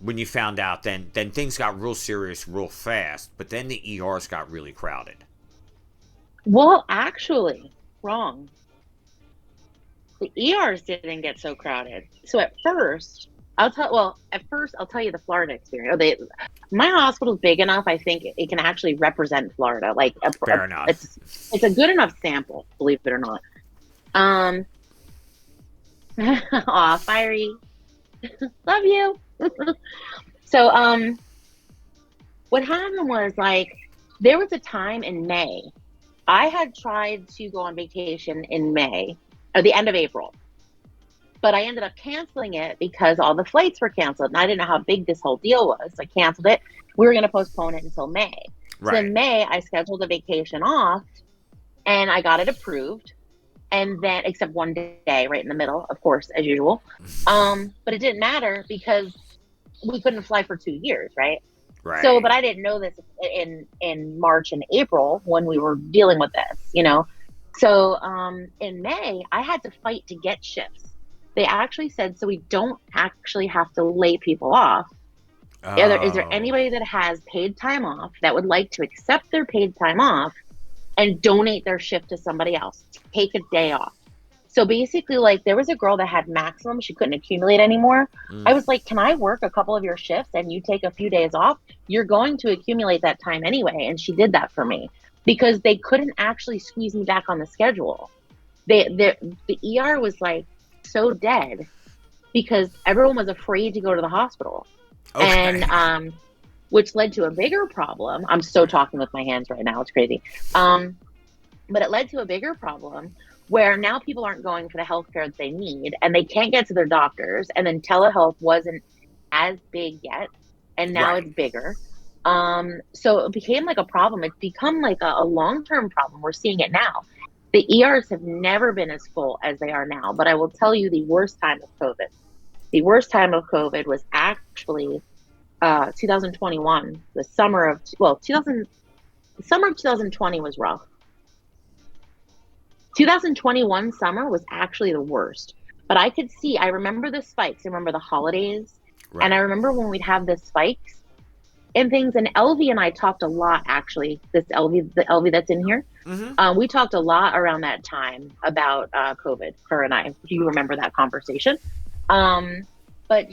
when you found out, then things got real serious real fast. But then the ERs got really crowded. Well, actually, wrong. The ERs didn't get so crowded. So at first, I'll tell you the Florida experience. My hospital's big enough. I think it can actually represent Florida. Like Fair enough. it's a good enough sample, believe it or not. Um, aw, fiery, love you. So what happened was like there was a time in May. I had tried to go on vacation in May, or the end of April, but I ended up canceling it because all the flights were canceled and I didn't know how big this whole deal was. So I canceled it. We were going to postpone it until May. So Right. in May, I scheduled a vacation off and I got it approved. And then, except one day right in the middle, of course, as usual. But it didn't matter because we couldn't fly for 2 years, right? So, Right. but I didn't know this in March and April when we were dealing with this. So in May, I had to fight to get shifts. They actually said, so we don't actually have to lay people off. Is there Oh. anybody that has paid time off that would like to accept their paid time off and donate their shift to somebody else? Take a day off. So basically, like, there was a girl that had maximum. She couldn't accumulate anymore. Mm. I was like, can I work a couple of your shifts and you take a few days off? You're going to accumulate that time anyway. And she did that for me because they couldn't actually squeeze me back on the schedule. The ER was like so dead because everyone was afraid to go to the hospital. And Okay. which led to a bigger problem. I'm so talking with my hands right now. It's crazy. But it led to a bigger problem where now people aren't going for the healthcare that they need and they can't get to their doctors. And then telehealth wasn't as big yet. And now Right. it's bigger. So it became like a problem. It's become like a long-term problem. We're seeing it now. The ERs have never been as full as they are now. But I will tell you the worst time of COVID. The worst time of COVID was actually 2021. The summer of, well, 2000, the summer of 2020 was rough. 2021 summer was actually the worst. But I remember the spikes. I remember the holidays. And I Right. remember when we'd have the spikes and things. And LV and I talked a lot, actually. The LV that's in here. Mm-hmm. We talked a lot around that time about COVID, her and I. Do you remember that conversation? Um, but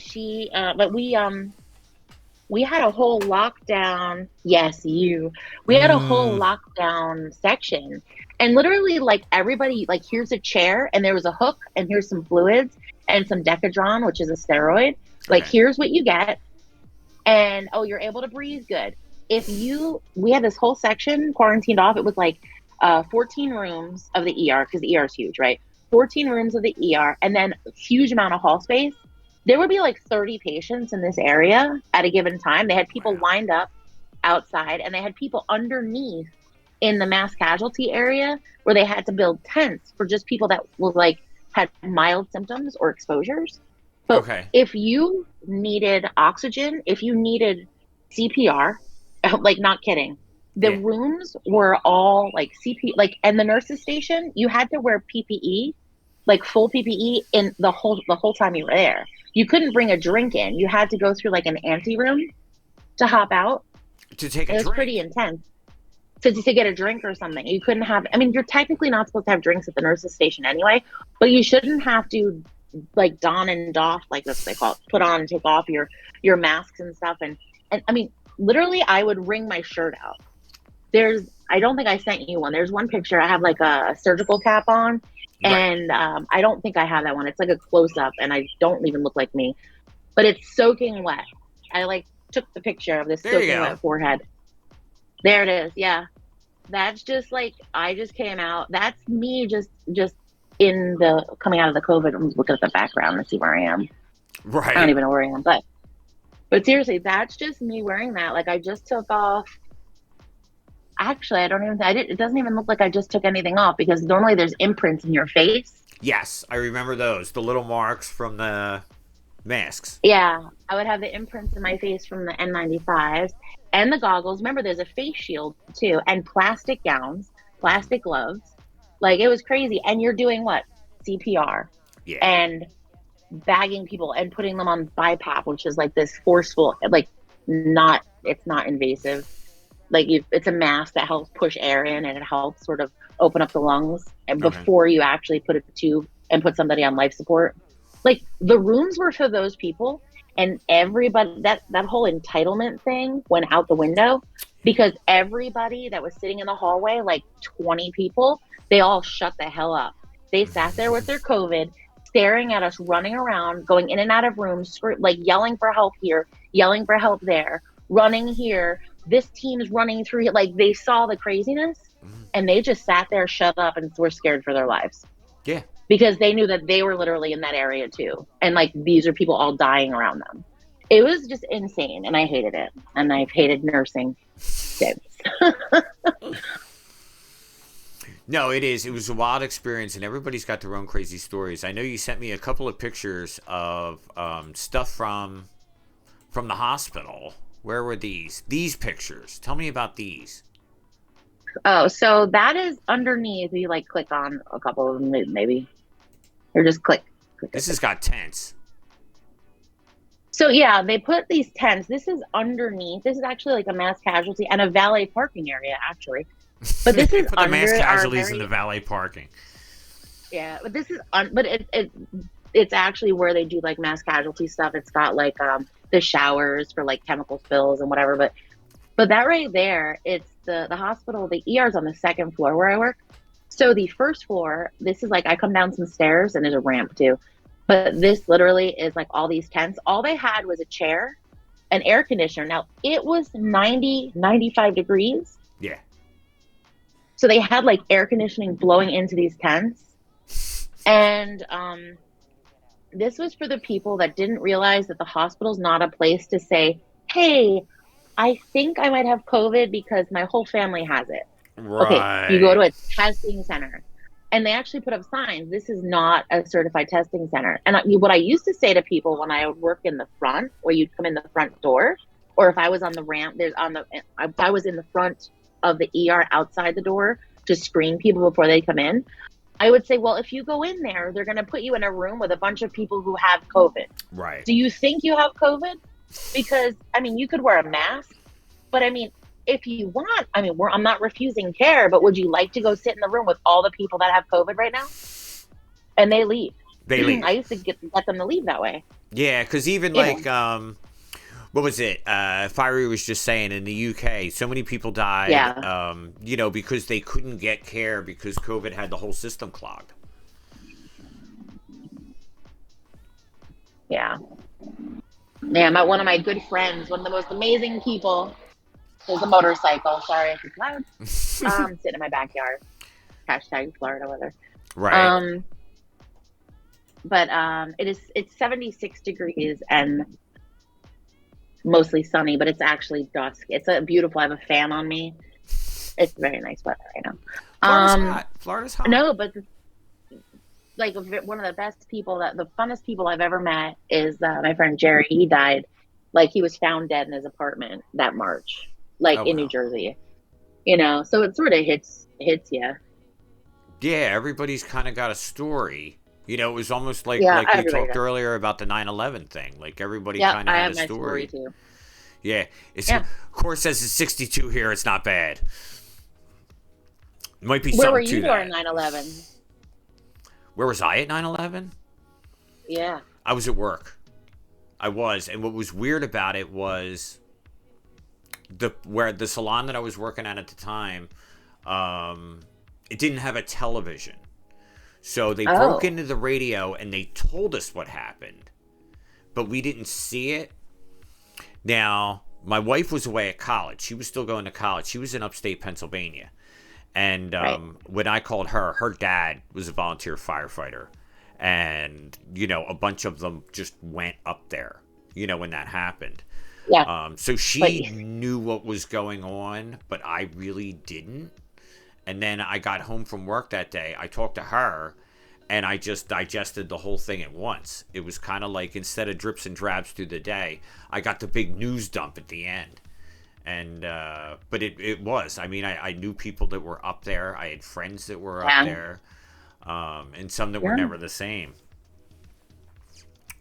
we had a whole lockdown. Yes, you. We had a whole Mm. lockdown section. And literally, like, everybody, like, here's a chair, and there was a hook, and here's some fluids, and some Decadron, which is a steroid. Like, Okay. here's what you get. And, oh, you're able to breathe good. We had this whole section quarantined off. It was like 14 rooms of the ER, because the ER is huge, right? 14 rooms of the ER, and then a huge amount of hall space. There would be like 30 patients in this area at a given time. They had people Wow. lined up outside, and they had people underneath in the mass casualty area where they had to build tents for just people that were like had mild symptoms or exposures. But Okay. if you needed oxygen, if you needed CPR, like not kidding, the Yeah. rooms were all like CP, like, and the nurses station, you had to wear PPE, like full PPE in the whole time you were there. You couldn't bring a drink in. You had to go through like an ante room to hop out. To take a It was pretty drink. intense. To get a drink or something. You couldn't have, I mean, you're technically not supposed to have drinks at the nurse's station anyway, but you shouldn't have to like don and doff, like that's what they call it, put on and take off your masks and stuff. And I mean, literally I would wring my shirt out. I don't think I sent you one. There's one picture. I have like a surgical cap on, Right. and I don't think I have that one. It's like a close up, and I don't even look like me, but it's soaking wet. I like took the picture of this There you soaking go. wet forehead. There it is. Yeah. That's just like I just came out. That's me just in the coming out of the COVID. I'm looking at the background to see where I am. I don't Right. even know where I am, but seriously, that's just me wearing that. Like I just took off. Actually, I don't even. I did. It doesn't even look like I just took anything off because normally there's imprints in your face. Yes, I remember those. The little marks from the masks. Yeah, I would have the imprints in my face from the N95s and the goggles. Remember, there's a face shield too, and plastic gowns, plastic gloves. Like it was crazy. And you're doing what? CPR Yeah. and bagging people and putting them on BiPAP, which is like this forceful, like not, it's not invasive. Like it's a mask that helps push air in and it helps sort of open up the lungs and Okay. before you actually put a tube and put somebody on life support. Like the rooms were for those people, and everybody, that whole entitlement thing went out the window because everybody that was sitting in the hallway, like 20 people, they all shut the hell up. They sat there with their COVID, staring at us, running around, going in and out of rooms, like yelling for help here, yelling for help there, running here. This team's running through here. Like they saw the craziness and they just sat there, shut up, and were scared for their lives Yeah. because they knew that they were literally in that area too. And like these are people all dying around them. It was just insane and I hated it. And I've hated nursing since. No, it is. It was a wild experience, and everybody's got their own crazy stories. I know you sent me a couple of pictures of stuff from the hospital. Where were these? These pictures. Tell me about these. Oh, so that is underneath. You like click on a couple of them, maybe, or just click. This has got tents. So yeah, they put these tents. This is underneath. This is actually like a mass casualty and a valet parking area, actually. But this They is put the mass under our casualties in very, the valet parking. yeah. But this is but it's actually where they do like mass casualty stuff. It's got like the showers for like chemical spills and whatever. But that right there, it's the hospital. The ER's on the second floor where I work. So the first floor, this is like I come down some stairs and there's a ramp too. But this literally is like all these tents. All they had was a chair, an air conditioner. Now it was 90, 95 degrees. Yeah. So they had like air conditioning blowing into these tents. And this was for the people that didn't realize that the hospital's not a place to say, hey, I think I might have COVID because my whole family has it. Okay, you go Right. to a testing center. And they actually put up signs. This is not a certified testing center. And what I used to say to people when I would work in the front, where you'd come in the front door, or if I was on the ramp, if I was in the front of the ER outside the door to screen people before they come in, I would say, well, if you go in there, they're going to put you in a room with a bunch of people who have COVID. Right. Do you think you have COVID? Because, I mean, you could wear a mask, but I mean, if you want, I mean, I'm not refusing care, but would you like to go sit in the room with all the people that have COVID right now? And they leave. They leave. I used to let them to leave that way. Yeah, because even Yeah. like what was it? Fiery was just saying in the UK, so many people died. Yeah. Because they couldn't get care because COVID had the whole system clogged. Yeah. One of my good friends, one of the most amazing people, there's a motorcycle. Sorry if it's loud. Sitting in my backyard. Hashtag Florida weather. Right. but it's 76 degrees and mostly sunny, but it's actually dusk. It's a beautiful. I have a fan on me. It's very nice weather right now. Florida's hot. Florida's hot. No, but like one of the best people that the funnest people I've ever met is my friend Jerry. He died, like he was found dead in his apartment that March, like Oh in New wow. Jersey. You know, so it sort of hits you. Yeah, everybody's kind of got a story. It was almost like Yeah, we everybody talked does. earlier about the 9/11 thing. Like everybody Yeah, kind of I had have a my story story. too. Yeah, it's of Yeah, course says it's 62 here. It's not bad. Might be where were something you to during that. 9/11? Where was I at 9/11? Yeah. I was at work. I was, and what was weird about it was the salon that I was working at the time. It didn't have a television, so they broke Oh. into the radio and they told us what happened, but we didn't see it. Now, my wife was away at college. She was still going to college. She was in upstate Pennsylvania. And Right. when I called her dad was a volunteer firefighter. And, a bunch of them just went up there, when that happened. Yeah. So But she knew what was going on, but I really didn't. And then I got home from work that day. I talked to her, and I just digested the whole thing at once. It was kind of like instead of drips and drabs through the day, I got the big news dump at the end. And but it was. I mean, I knew people that were up there. I had friends that were up yeah. there, and some that were Yeah. never the same.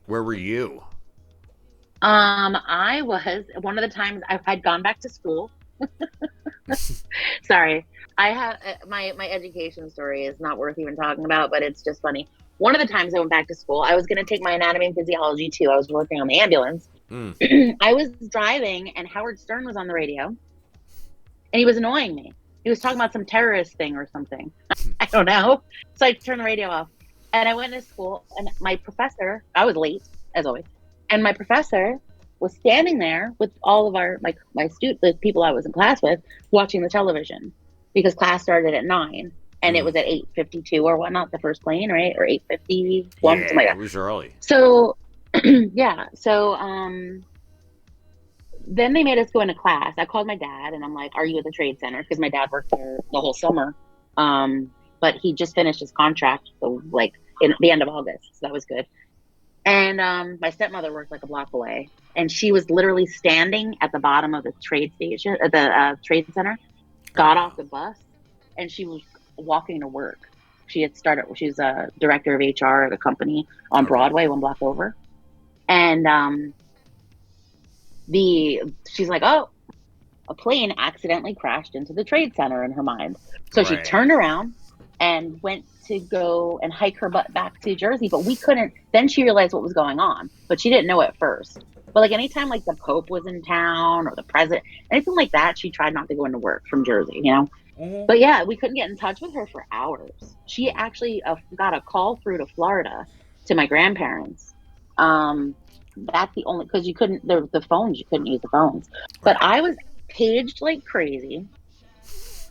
Where were you? I was one of the times I had gone back to school. Sorry. I have my education story is not worth even talking about, but it's just funny. One of the times I went back to school, I was going to take my anatomy and physiology too. I was working on the ambulance. Mm. I was driving and Howard Stern was on the radio and he was annoying me. He was talking about some terrorist thing or something. I don't know. So I turned the radio off and I went to school and my professor, I was late as always. And my professor was standing there with all of our like my student the people I was in class with watching the television because class started at 9 and it Mm. was at 8:52 or whatnot the first plane, right? Or 8:51, something like Yeah, it that. was early. So yeah, so then they made us go into class. I called my dad and I'm like, "Are you at the trade center?" Because my dad worked there the whole summer. But he just finished his contract, so like in the end of August, so that was good. And my stepmother worked like a block away, and she was literally standing at the bottom of the trade station, the trade center. Oh Got off wow. the bus, and she was walking to work. She had started. She was a director of HR at a company on Okay. Broadway, one block over. And the she's like, "Oh, a plane accidentally crashed into the trade center," in her mind. So she Right. turned around and went to go and hike her butt back to Jersey, but we couldn't. Then she realized what was going on, but she didn't know at first. But like anytime like the Pope was in town or the president, anything like that, she tried not to go into work from Jersey, you know? Mm-hmm. But yeah, we couldn't get in touch with her for hours. She actually got a call through to Florida to my grandparents. That's the only because you couldn't the phones you couldn't use the phones. But Right. I was paged like crazy,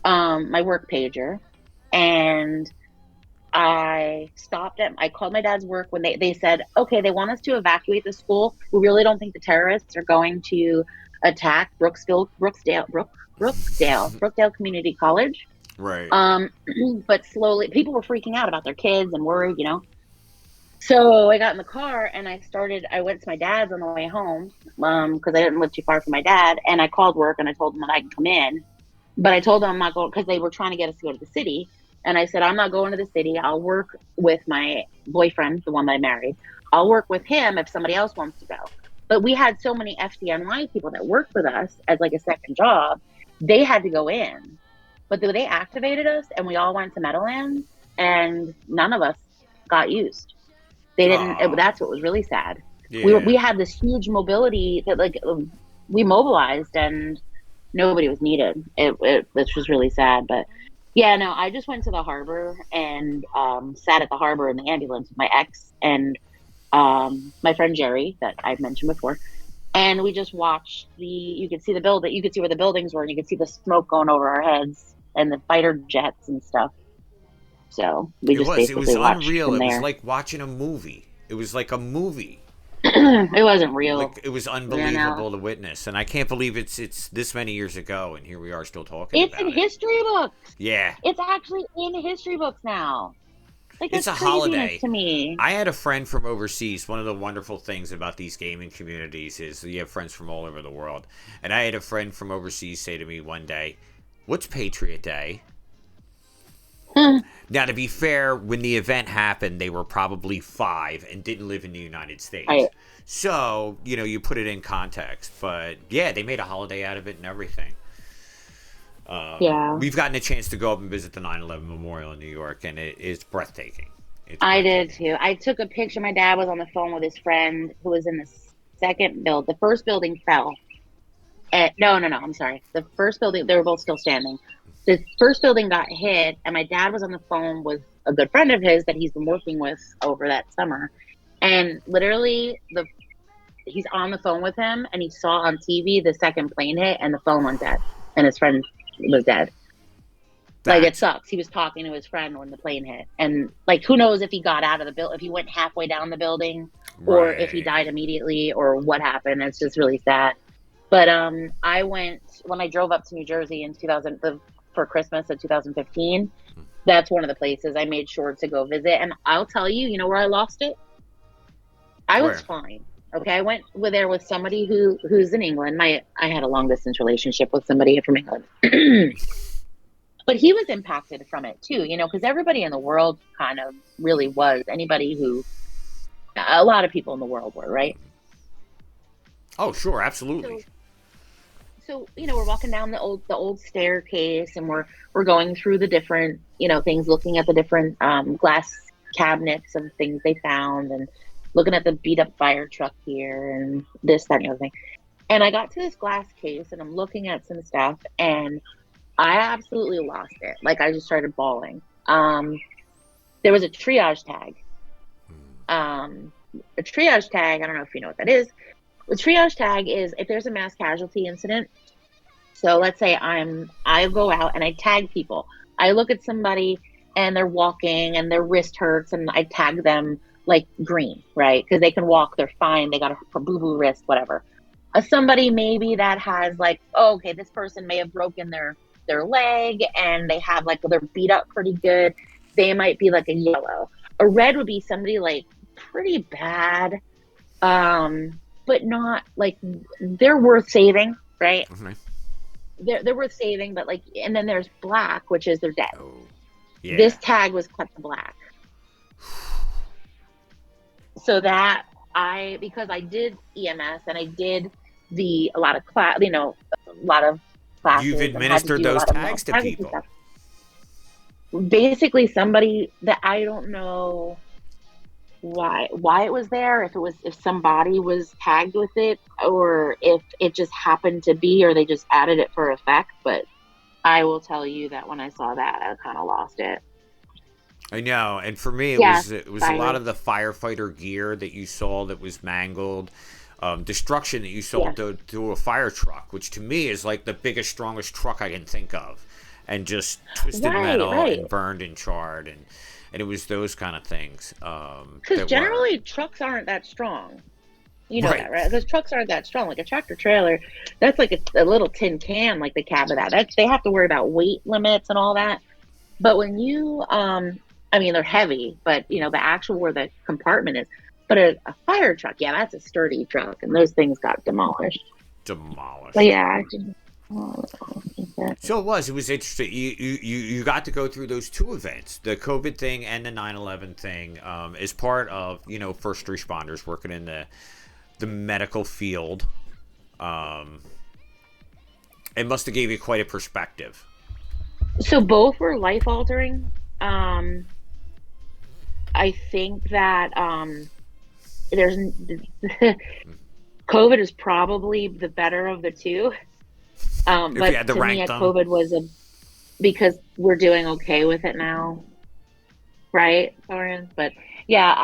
my work pager, and I called my dad's work when they said, okay, they want us to evacuate the school. We really don't think the terrorists are going to attack Brookdale Community College. Right. Um, but slowly people were freaking out about their kids and worried, you know. So I got in the car and I went to my dad's on the way home, because I didn't live too far from my dad, and I called work and I told them that I could come in. But I told them I'm not going because they were trying to get us to go to the city. And I said, I'm not going to the city. I'll work with my boyfriend, the one that I married. I'll work with him if somebody else wants to go. But we had so many FDNY people that worked with us as like a second job, they had to go in. But they activated us and we all went to Meadowlands and none of us got used. They didn't, Oh. that's what was really sad. We Yeah. had this huge mobility that like we mobilized and nobody was needed. Which was really sad. But yeah, no, I just went to the harbor and sat at the harbor in the ambulance with my ex and my friend Jerry that I've mentioned before. And we just watched you could see the building, you could see where the buildings were, and you could see the smoke going over our heads and the fighter jets and stuff. So we It just was. It was basically watched unreal. from It was there. like watching a movie. It was like a movie. It wasn't real. Like it was You know, unbelievable to witness, and I can't believe it's this many years ago, and here we are still talking it's in about it. history books. Yeah, It's actually in history books now. Like, it's that's a craziness holiday. to me. I had a friend from overseas. One of the wonderful things about these gaming communities is you have friends from all over the world. And I had a friend from overseas say to me one day, "What's Patriot Day?" Now, to be fair, when the event happened, they were probably 5 and didn't live in the United States. I So, you put it in context. But yeah, they made a holiday out of it and everything. Yeah, We've gotten a chance to go up and visit the 9/11 Memorial in New York, and it is breathtaking. It's I did breathtaking. too. I took a picture. My dad was on the phone with his friend who was in the second build. The first building fell. No. I'm sorry. The first building, they were both still standing. The first building got hit, and my dad was on the phone with a good friend of his that he's been working with over that summer. And literally, he's on the phone with him, and he saw on TV the second plane hit, and the phone went dead, and his friend was dead. Like, it That's sucks. He was talking to his friend when the plane hit, and like, who knows if he got out of the building, if he went halfway down the building, or if he right. died immediately, or what happened. It's just really sad. But I went when I drove up to New Jersey in 2000 for Christmas of 2015. That's one of the places I made sure to go visit. And I'll tell you, you know where I lost it? I was Where? fine. Okay, I went with there with somebody who's in England. I had a long distance relationship with somebody from England. But he was impacted from it too, because everybody in the world kind of really was. Anybody who a lot of people in the world were, right? Oh, sure, absolutely. So we're walking down the old staircase, and we're going through the different things, looking at the different glass cabinets of things they found, and looking at the beat up fire truck here and this, that, and the other thing. And I got to this glass case, and I'm looking at some stuff, and I absolutely lost it. Like, I just started bawling. There was a triage tag. um a triage tag, I don't know if you know what that is. The triage tag is if there's a mass casualty incident. So let's say I go out and I tag people. I look at somebody and they're walking and their wrist hurts, and I tag them like green, right? Because they can walk, they're fine, they got a boo boo wrist, whatever. Somebody maybe that has like, oh, okay, this person may have broken their leg and they have like, they're beat up pretty good. They might be like a yellow. A red would be somebody like pretty bad, but not like they're worth saving, right? Okay. They're worth saving, but like, and then there's black, which is they're dead. Oh, This yeah. tag was cut to black, so that because I did EMS and I did a lot of a lot of You've classes and had to administered do a those lot of tags to malpractice and people. stuff. Basically, somebody that I don't know why it was there, if somebody was tagged with it, or if it just happened to be, or they just added it for effect. But I will tell you that when I saw that, I kind of lost it. I know, and for me, it Yeah, was it was a lot of the fires. firefighter gear that you saw that was mangled, destruction that you saw Yes. to a fire truck, which to me is like the biggest, strongest truck I can think of, and just twisted Right, metal right. and burned and charred, and it was those kind of things Because that were generally trucks aren't that strong. You know right. that, right? Because trucks aren't that strong. Like a tractor trailer, that's like a little tin can, like the cab of that. They have to worry about weight limits and all that. But when you, I mean, they're heavy, but the actual where the compartment is. But a fire truck, yeah, that's a sturdy truck, and those things got demolished. But Demolished. yeah, I just, oh, So it was interesting. You got to go through those two events, the COVID thing and the 9/11 thing, as part of first responders working in the medical field. Um, it must have gave you quite a perspective. so both were life altering. I think that there's COVID is probably the better of the two. If you But had to to me, rank them, COVID was because we're doing okay with it now, right, Lauren? But yeah,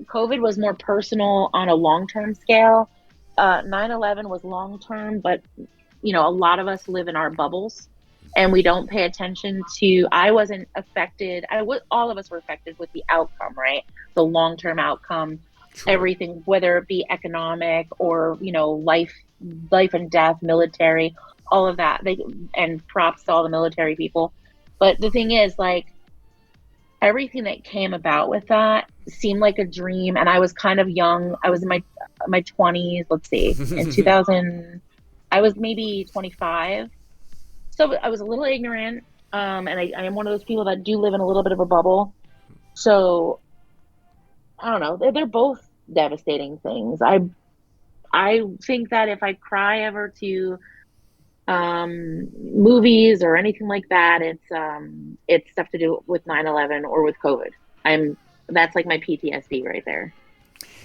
COVID was more personal on a long term scale. 9/11 was long term, but a lot of us live in our bubbles. and we don't pay attention to, I wasn't affected. All of us were affected with the outcome, right? The long-term outcome, True. everything, whether it be economic or, life and death, military, all of that. And props to all the military people. But the thing is, like, everything that came about with that seemed like a dream. And I was kind of young. I was in my 20s, let's see, in 2000, I was maybe 25. So I was a little ignorant. And I am one of those people that do live in a little bit of a bubble. So I don't know. They're both devastating things. I think that if I cry ever to movies or anything like that, it's stuff to do with 9/11 or with COVID. I'm That's like my PTSD right there.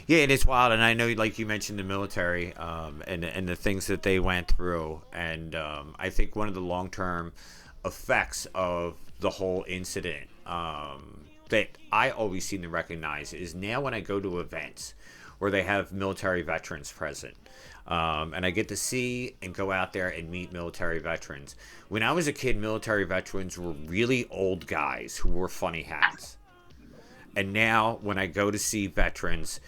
Yeah, and it's wild, and I know, like you mentioned, the military, and the things that they went through, and I think one of the long term effects of the whole incident, that I always seem to recognize is now when I go to events where they have military veterans present. And I get to see and go out there and meet military veterans. When I was a kid, military veterans were really old guys who wore funny hats. And now, when I go to see veterans,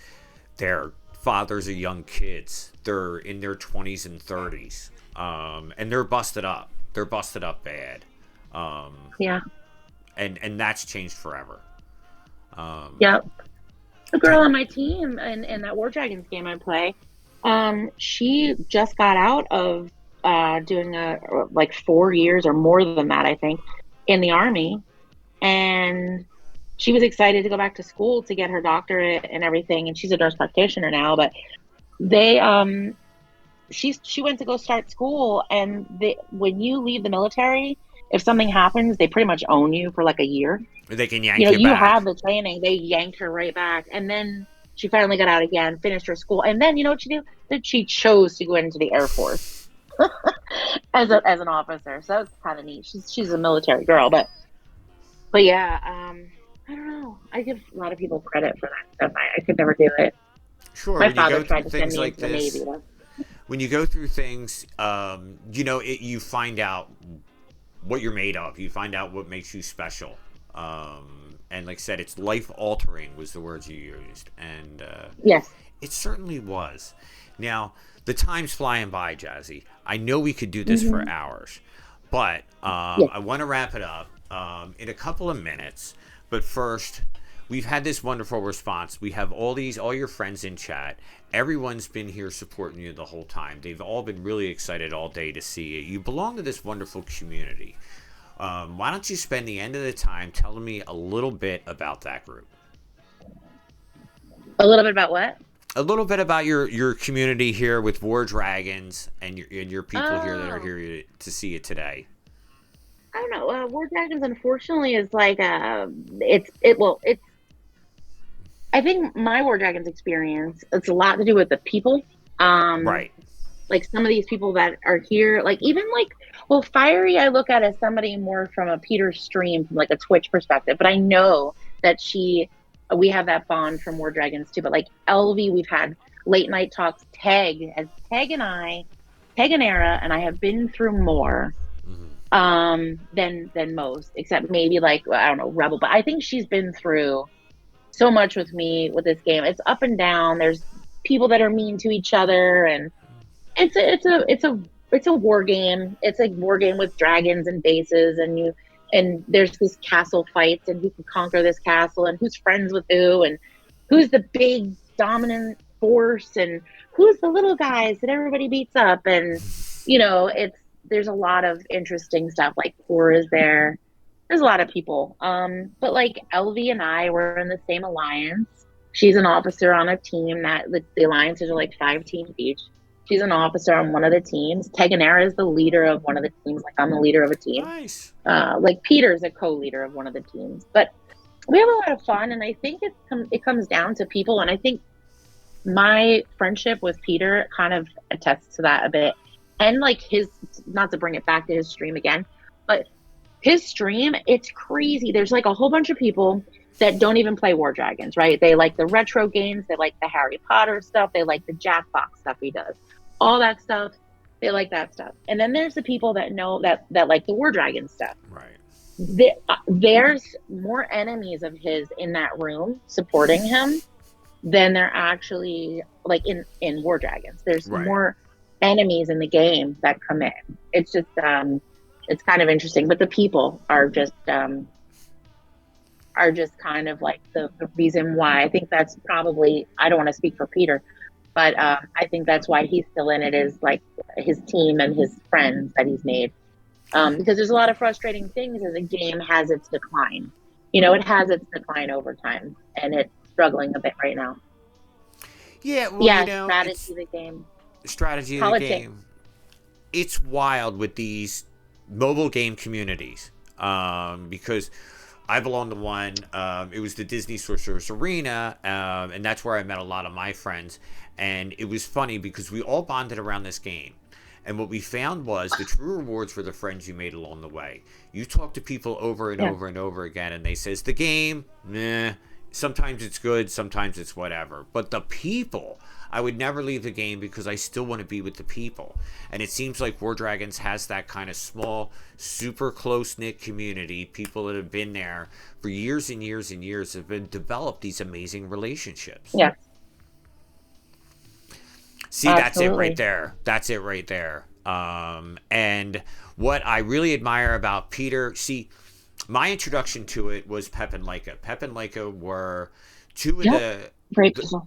their fathers are young kids. They're in their 20s and 30s. And they're busted up. They're busted up bad. Um, Yeah. and that's changed forever. Yeah. A girl Can, on my team in that War Dragons game I play, she just got out of doing like 4 years or more than that, I think, in the Army. And she was excited to go back to school to get her doctorate and everything. And she's a nurse practitioner now, but they she went to go start school, and when you leave the military, if something happens, they pretty much own you for like a year. they can yank you You back. have the training. They yanked her right back. And then she finally got out again, finished her school. And then you know what she did? That she chose to go into the Air Force as an officer. So that was kind of neat. She's a military girl, but yeah, I don't know. I give a lot of people credit for that stuff. I could never do it. Sure, My when you father go tried through to send things me like into the Navy this, though. when you go through things, you find out what you're made of. You find out what makes you special. And like I said, it's life altering was the words you used, and Yes. it certainly was. Now the time's flying by, Jazzy. I know we could do this for Hmm. hours, but Yes. I want to wrap it up in a couple of minutes. But first, we've had this wonderful response. We have all your friends in chat. Everyone's been here supporting you the whole time. They've all been really excited all day to see you. You belong to this wonderful community. Why don't you spend the end of the time telling me a little bit about that group? A little bit about what? A little bit about your community here with War Dragons and your people here that are Oh, here to see it today. I don't know. War Dragons, unfortunately, is like it's. I think my War Dragons experience, it's a lot to do with the people. Um, Right. like some of these people that are here, like even like, well, Fiery, I look at as somebody more from a Peter stream, from like a Twitch perspective, but I know that we have that bond from War Dragons too. But like LV, we've had late night talks. Tag and Era, and I have been through more Hmm. than most, except maybe like, I don't know, Rebel. But I think she's been through so much with me with this game. It's up and down. There's people that are mean to each other, and it's a war game. It's a war game with dragons and bases, and there's this castle fights, and who can conquer this castle, and who's friends with who, and who's the big dominant force, and who's the little guys that everybody beats up, and it's there's a lot of interesting stuff. Like Core is there. There's a lot of people. But like LV and I were in the same alliance. She's an officer on a team that the alliances are like 5 teams each. She's an officer on one of the teams. Teganera is the leader of one of the teams. Like I'm the leader of a team. Nice. Like Peter's a co-leader of one of the teams. But we have a lot of fun, and I think it comes down to people. And I think my friendship with Peter kind of attests to that a bit. And like his, not to bring it back to his stream again, but his stream, it's crazy. There's like a whole bunch of people that don't even play War Dragons, right? They like the retro games, they like the Harry Potter stuff, they like the Jackbox stuff he does, all that stuff. They like that stuff. And then there's the people that know that like the War Dragon stuff. Right. There's more enemies of his in that room supporting him than there actually like in War Dragons. There's Right. more enemies in the game that come in. It's just it's kind of interesting, but the people are just kind of like the reason why. I think that's probably, I don't want to speak for Peter, but I think that's why he's still in it, is like his team and his friends that he's made. Because there's a lot of frustrating things as the game has its decline. It has its decline over time, and it's struggling a bit right now. Yeah, well, Yeah, it's strategy of the game, strategy of the politics. game. It's wild with these mobile game communities, because I belong to one. It was the Disney Sorcerer's Arena, and that's where I met a lot of my friends. And it was funny because we all bonded around this game. And what we found was the true rewards were the friends you made along the way. You talk to people over and Yeah. over and over again, and they says the game, nah. Sometimes it's good, sometimes it's whatever. But the people, I would never leave the game because I still want to be with the people. And it seems like War Dragons has that kind of small, super close knit community. People that have been there for years and years and years have been developed these amazing relationships. Yeah, See, that's it right absolutely. there. That's it right there. And what I really admire about Peter, see, my introduction to it was Pep and Leica. Pep and Leica were two of Yep. Great the people.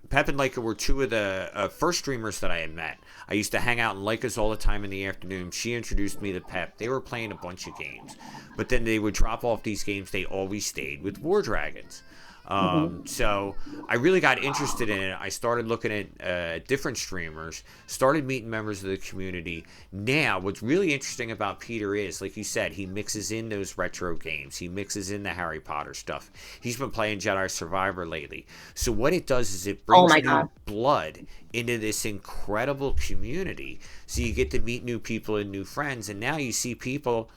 Pep and Leica were two of the first streamers that I had met. I used to hang out in Leica's all the time in the afternoon. She introduced me to Pep. They were playing a bunch of games, but then they would drop off these games. They always stayed with War Dragons. Hmm. So I really got interested in it. I started looking at different streamers, started meeting members of the community. Now, what's really interesting about Peter is, like you said, he mixes in those retro games. He mixes in the Harry Potter stuff. He's been playing Jedi Survivor lately. So what it does is it Oh brings my new God. blood into this incredible community. So you get to meet new people and new friends. And now you see people.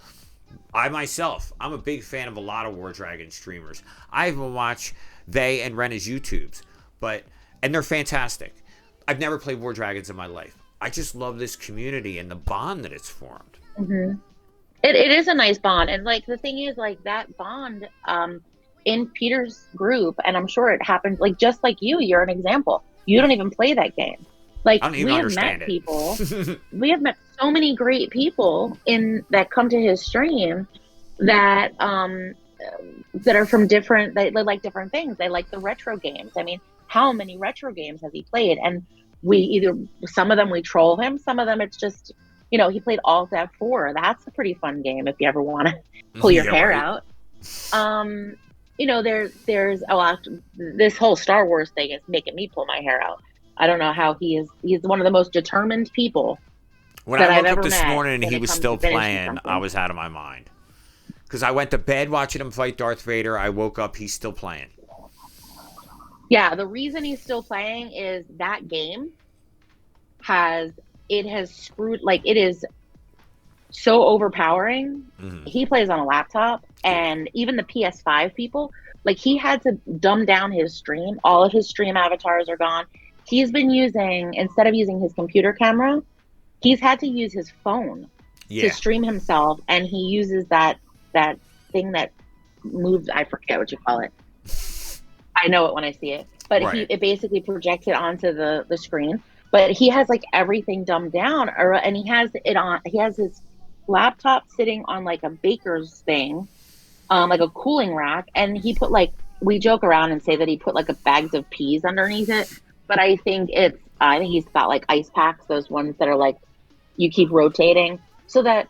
I myself, I'm a big fan of a lot of War Dragon streamers. I even watch they and Rena's YouTubes, and they're fantastic. I've never played War Dragons in my life. I just love this community and the bond that it's formed. Hmm. It is a nice bond. And like the thing is, like that bond in Peter's group, and I'm sure it happened like just like you're an example. You don't even play that game. Like I don't even understand it. we have met so many great people in that come to his stream that that are from different, they like different things. They like the retro games. I mean, how many retro games has he played? And we either, some of them we troll him, some of them it's just, he played Alt F4. That's a pretty fun game if you ever want to pull your Yeah, hair right. out. Um, there's this whole Star Wars thing is making me pull my hair out. I don't know how he's one of the most determined people When I that I've woke up ever this met morning and when he it was comes to still finishing playing, I something. was out of my mind. Because I went to bed watching him fight Darth Vader. I woke up, he's still playing. Yeah, the reason he's still playing is that game has it has screwed, like it is so overpowering. Hmm. He plays on a laptop, Yeah. and even the PS5 people, like he had to dumb down his stream. All of his stream avatars are gone. He's been using, instead of using his computer camera, he's had to use his phone to Yeah. stream himself, and he uses that thing that moves. I forget what you call it. I know it when I see it, but Right. it basically projects it onto the screen. But he has like everything dumbed down, and he has it on. He has his laptop sitting on like a baker's thing, like a cooling rack, and he put like, we joke around and say that he put like a bags of peas underneath it, but I think he's got like ice packs, those ones that are like you keep rotating, so that,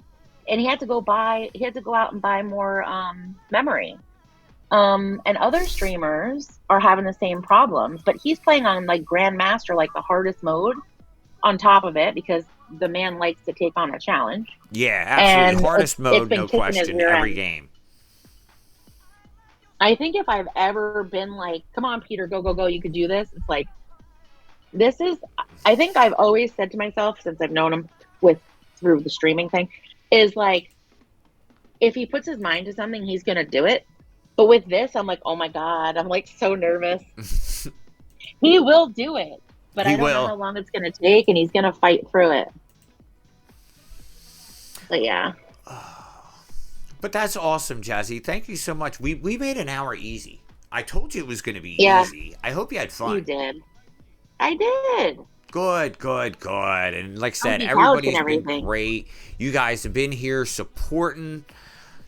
and he had to go out and buy more memory. And other streamers are having the same problems, but he's playing on like Grandmaster, like the hardest mode on top of it, because the man likes to take on a challenge. Yeah, absolutely. And Hardest it's mode, been no kicking his question, rear every end. game. I think if I've ever been like, come on, Peter, go, go, go, you could do this, it's like, this is, I think I've always said to myself since I've known him through the streaming thing, is like, if he puts his mind to something, he's going to do it. But with this, I'm like, oh my God, I'm like so nervous. He will do it. but He I don't know how will. long it's going to take, and he's going to fight through it. But yeah. But that's awesome, Jazzy. Thank you so much. We made an hour easy. I told you it was going to be Yeah, easy. I hope you had you fun. did. I did. Good, good, good. And like I said, Funky couch and everybody's been everything. great. You guys have been here supporting,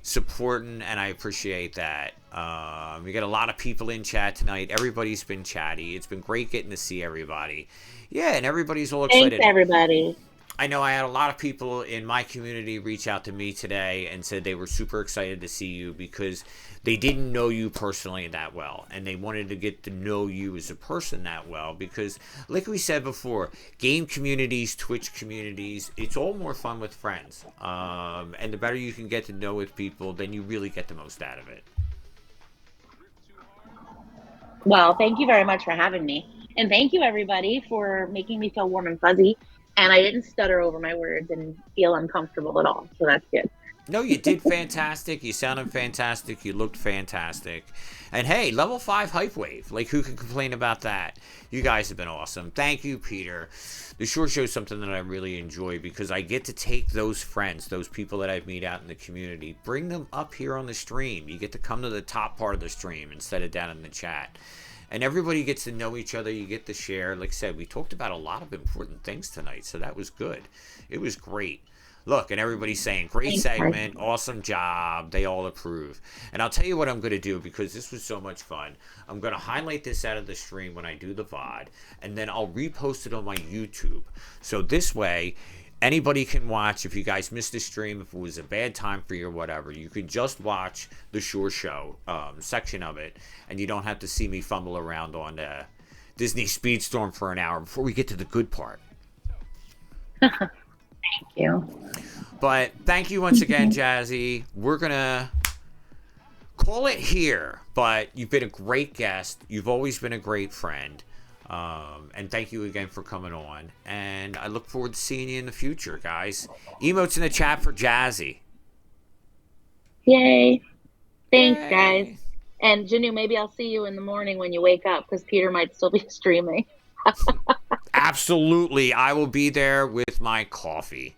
and I appreciate that. We got a lot of people in chat tonight. Everybody's been chatty. It's been great getting to see everybody. Yeah, and everybody's all Thanks, excited. everybody. I know I had a lot of people in my community reach out to me today and said they were super excited to see you because they didn't know you personally that well, and they wanted to get to know you as a person that well because, like we said before, game communities, Twitch communities, it's all more fun with friends. And the better you can get to know with people, then you really get the most out of it. Well, thank you very much for having me. And thank you, everybody, for making me feel warm and fuzzy. And I didn't stutter over my words and feel uncomfortable at all. So that's good. No, you did fantastic. You sounded fantastic. You looked fantastic. And hey, level 5 hype wave. Like, who can complain about that? You guys have been awesome. Thank you, Peter. The short show is something that I really enjoy because I get to take those friends, those people that I meet out in the community, bring them up here on the stream. You get to come to the top part of the stream instead of down in the chat. And everybody gets to know each other. You get to share. Like I said, we talked about a lot of important things tonight, so that was good. It was great. Look, and everybody's saying, great segment, awesome job. They all approve. And I'll tell you what I'm going to do because this was so much fun. I'm going to highlight this out of the stream when I do the VOD, and then I'll repost it on my YouTube. So this way, anybody can watch. If you guys missed the stream, if it was a bad time for you or whatever, you can just watch the ShoreShow section of it, and you don't have to see me fumble around on Disney Speedstorm for an hour before we get to the good part. Thank you. But thank you once again, Jazzy. We're going to call it here, but you've been a great guest. You've always been a great friend. And thank you again for coming on. And I look forward to seeing you in the future, guys. Emotes in the chat for Jazzy. Yay. Thanks, Yay. guys. And Janu, maybe I'll see you in the morning when you wake up because Peter might still be streaming. Absolutely. I will be there with my coffee.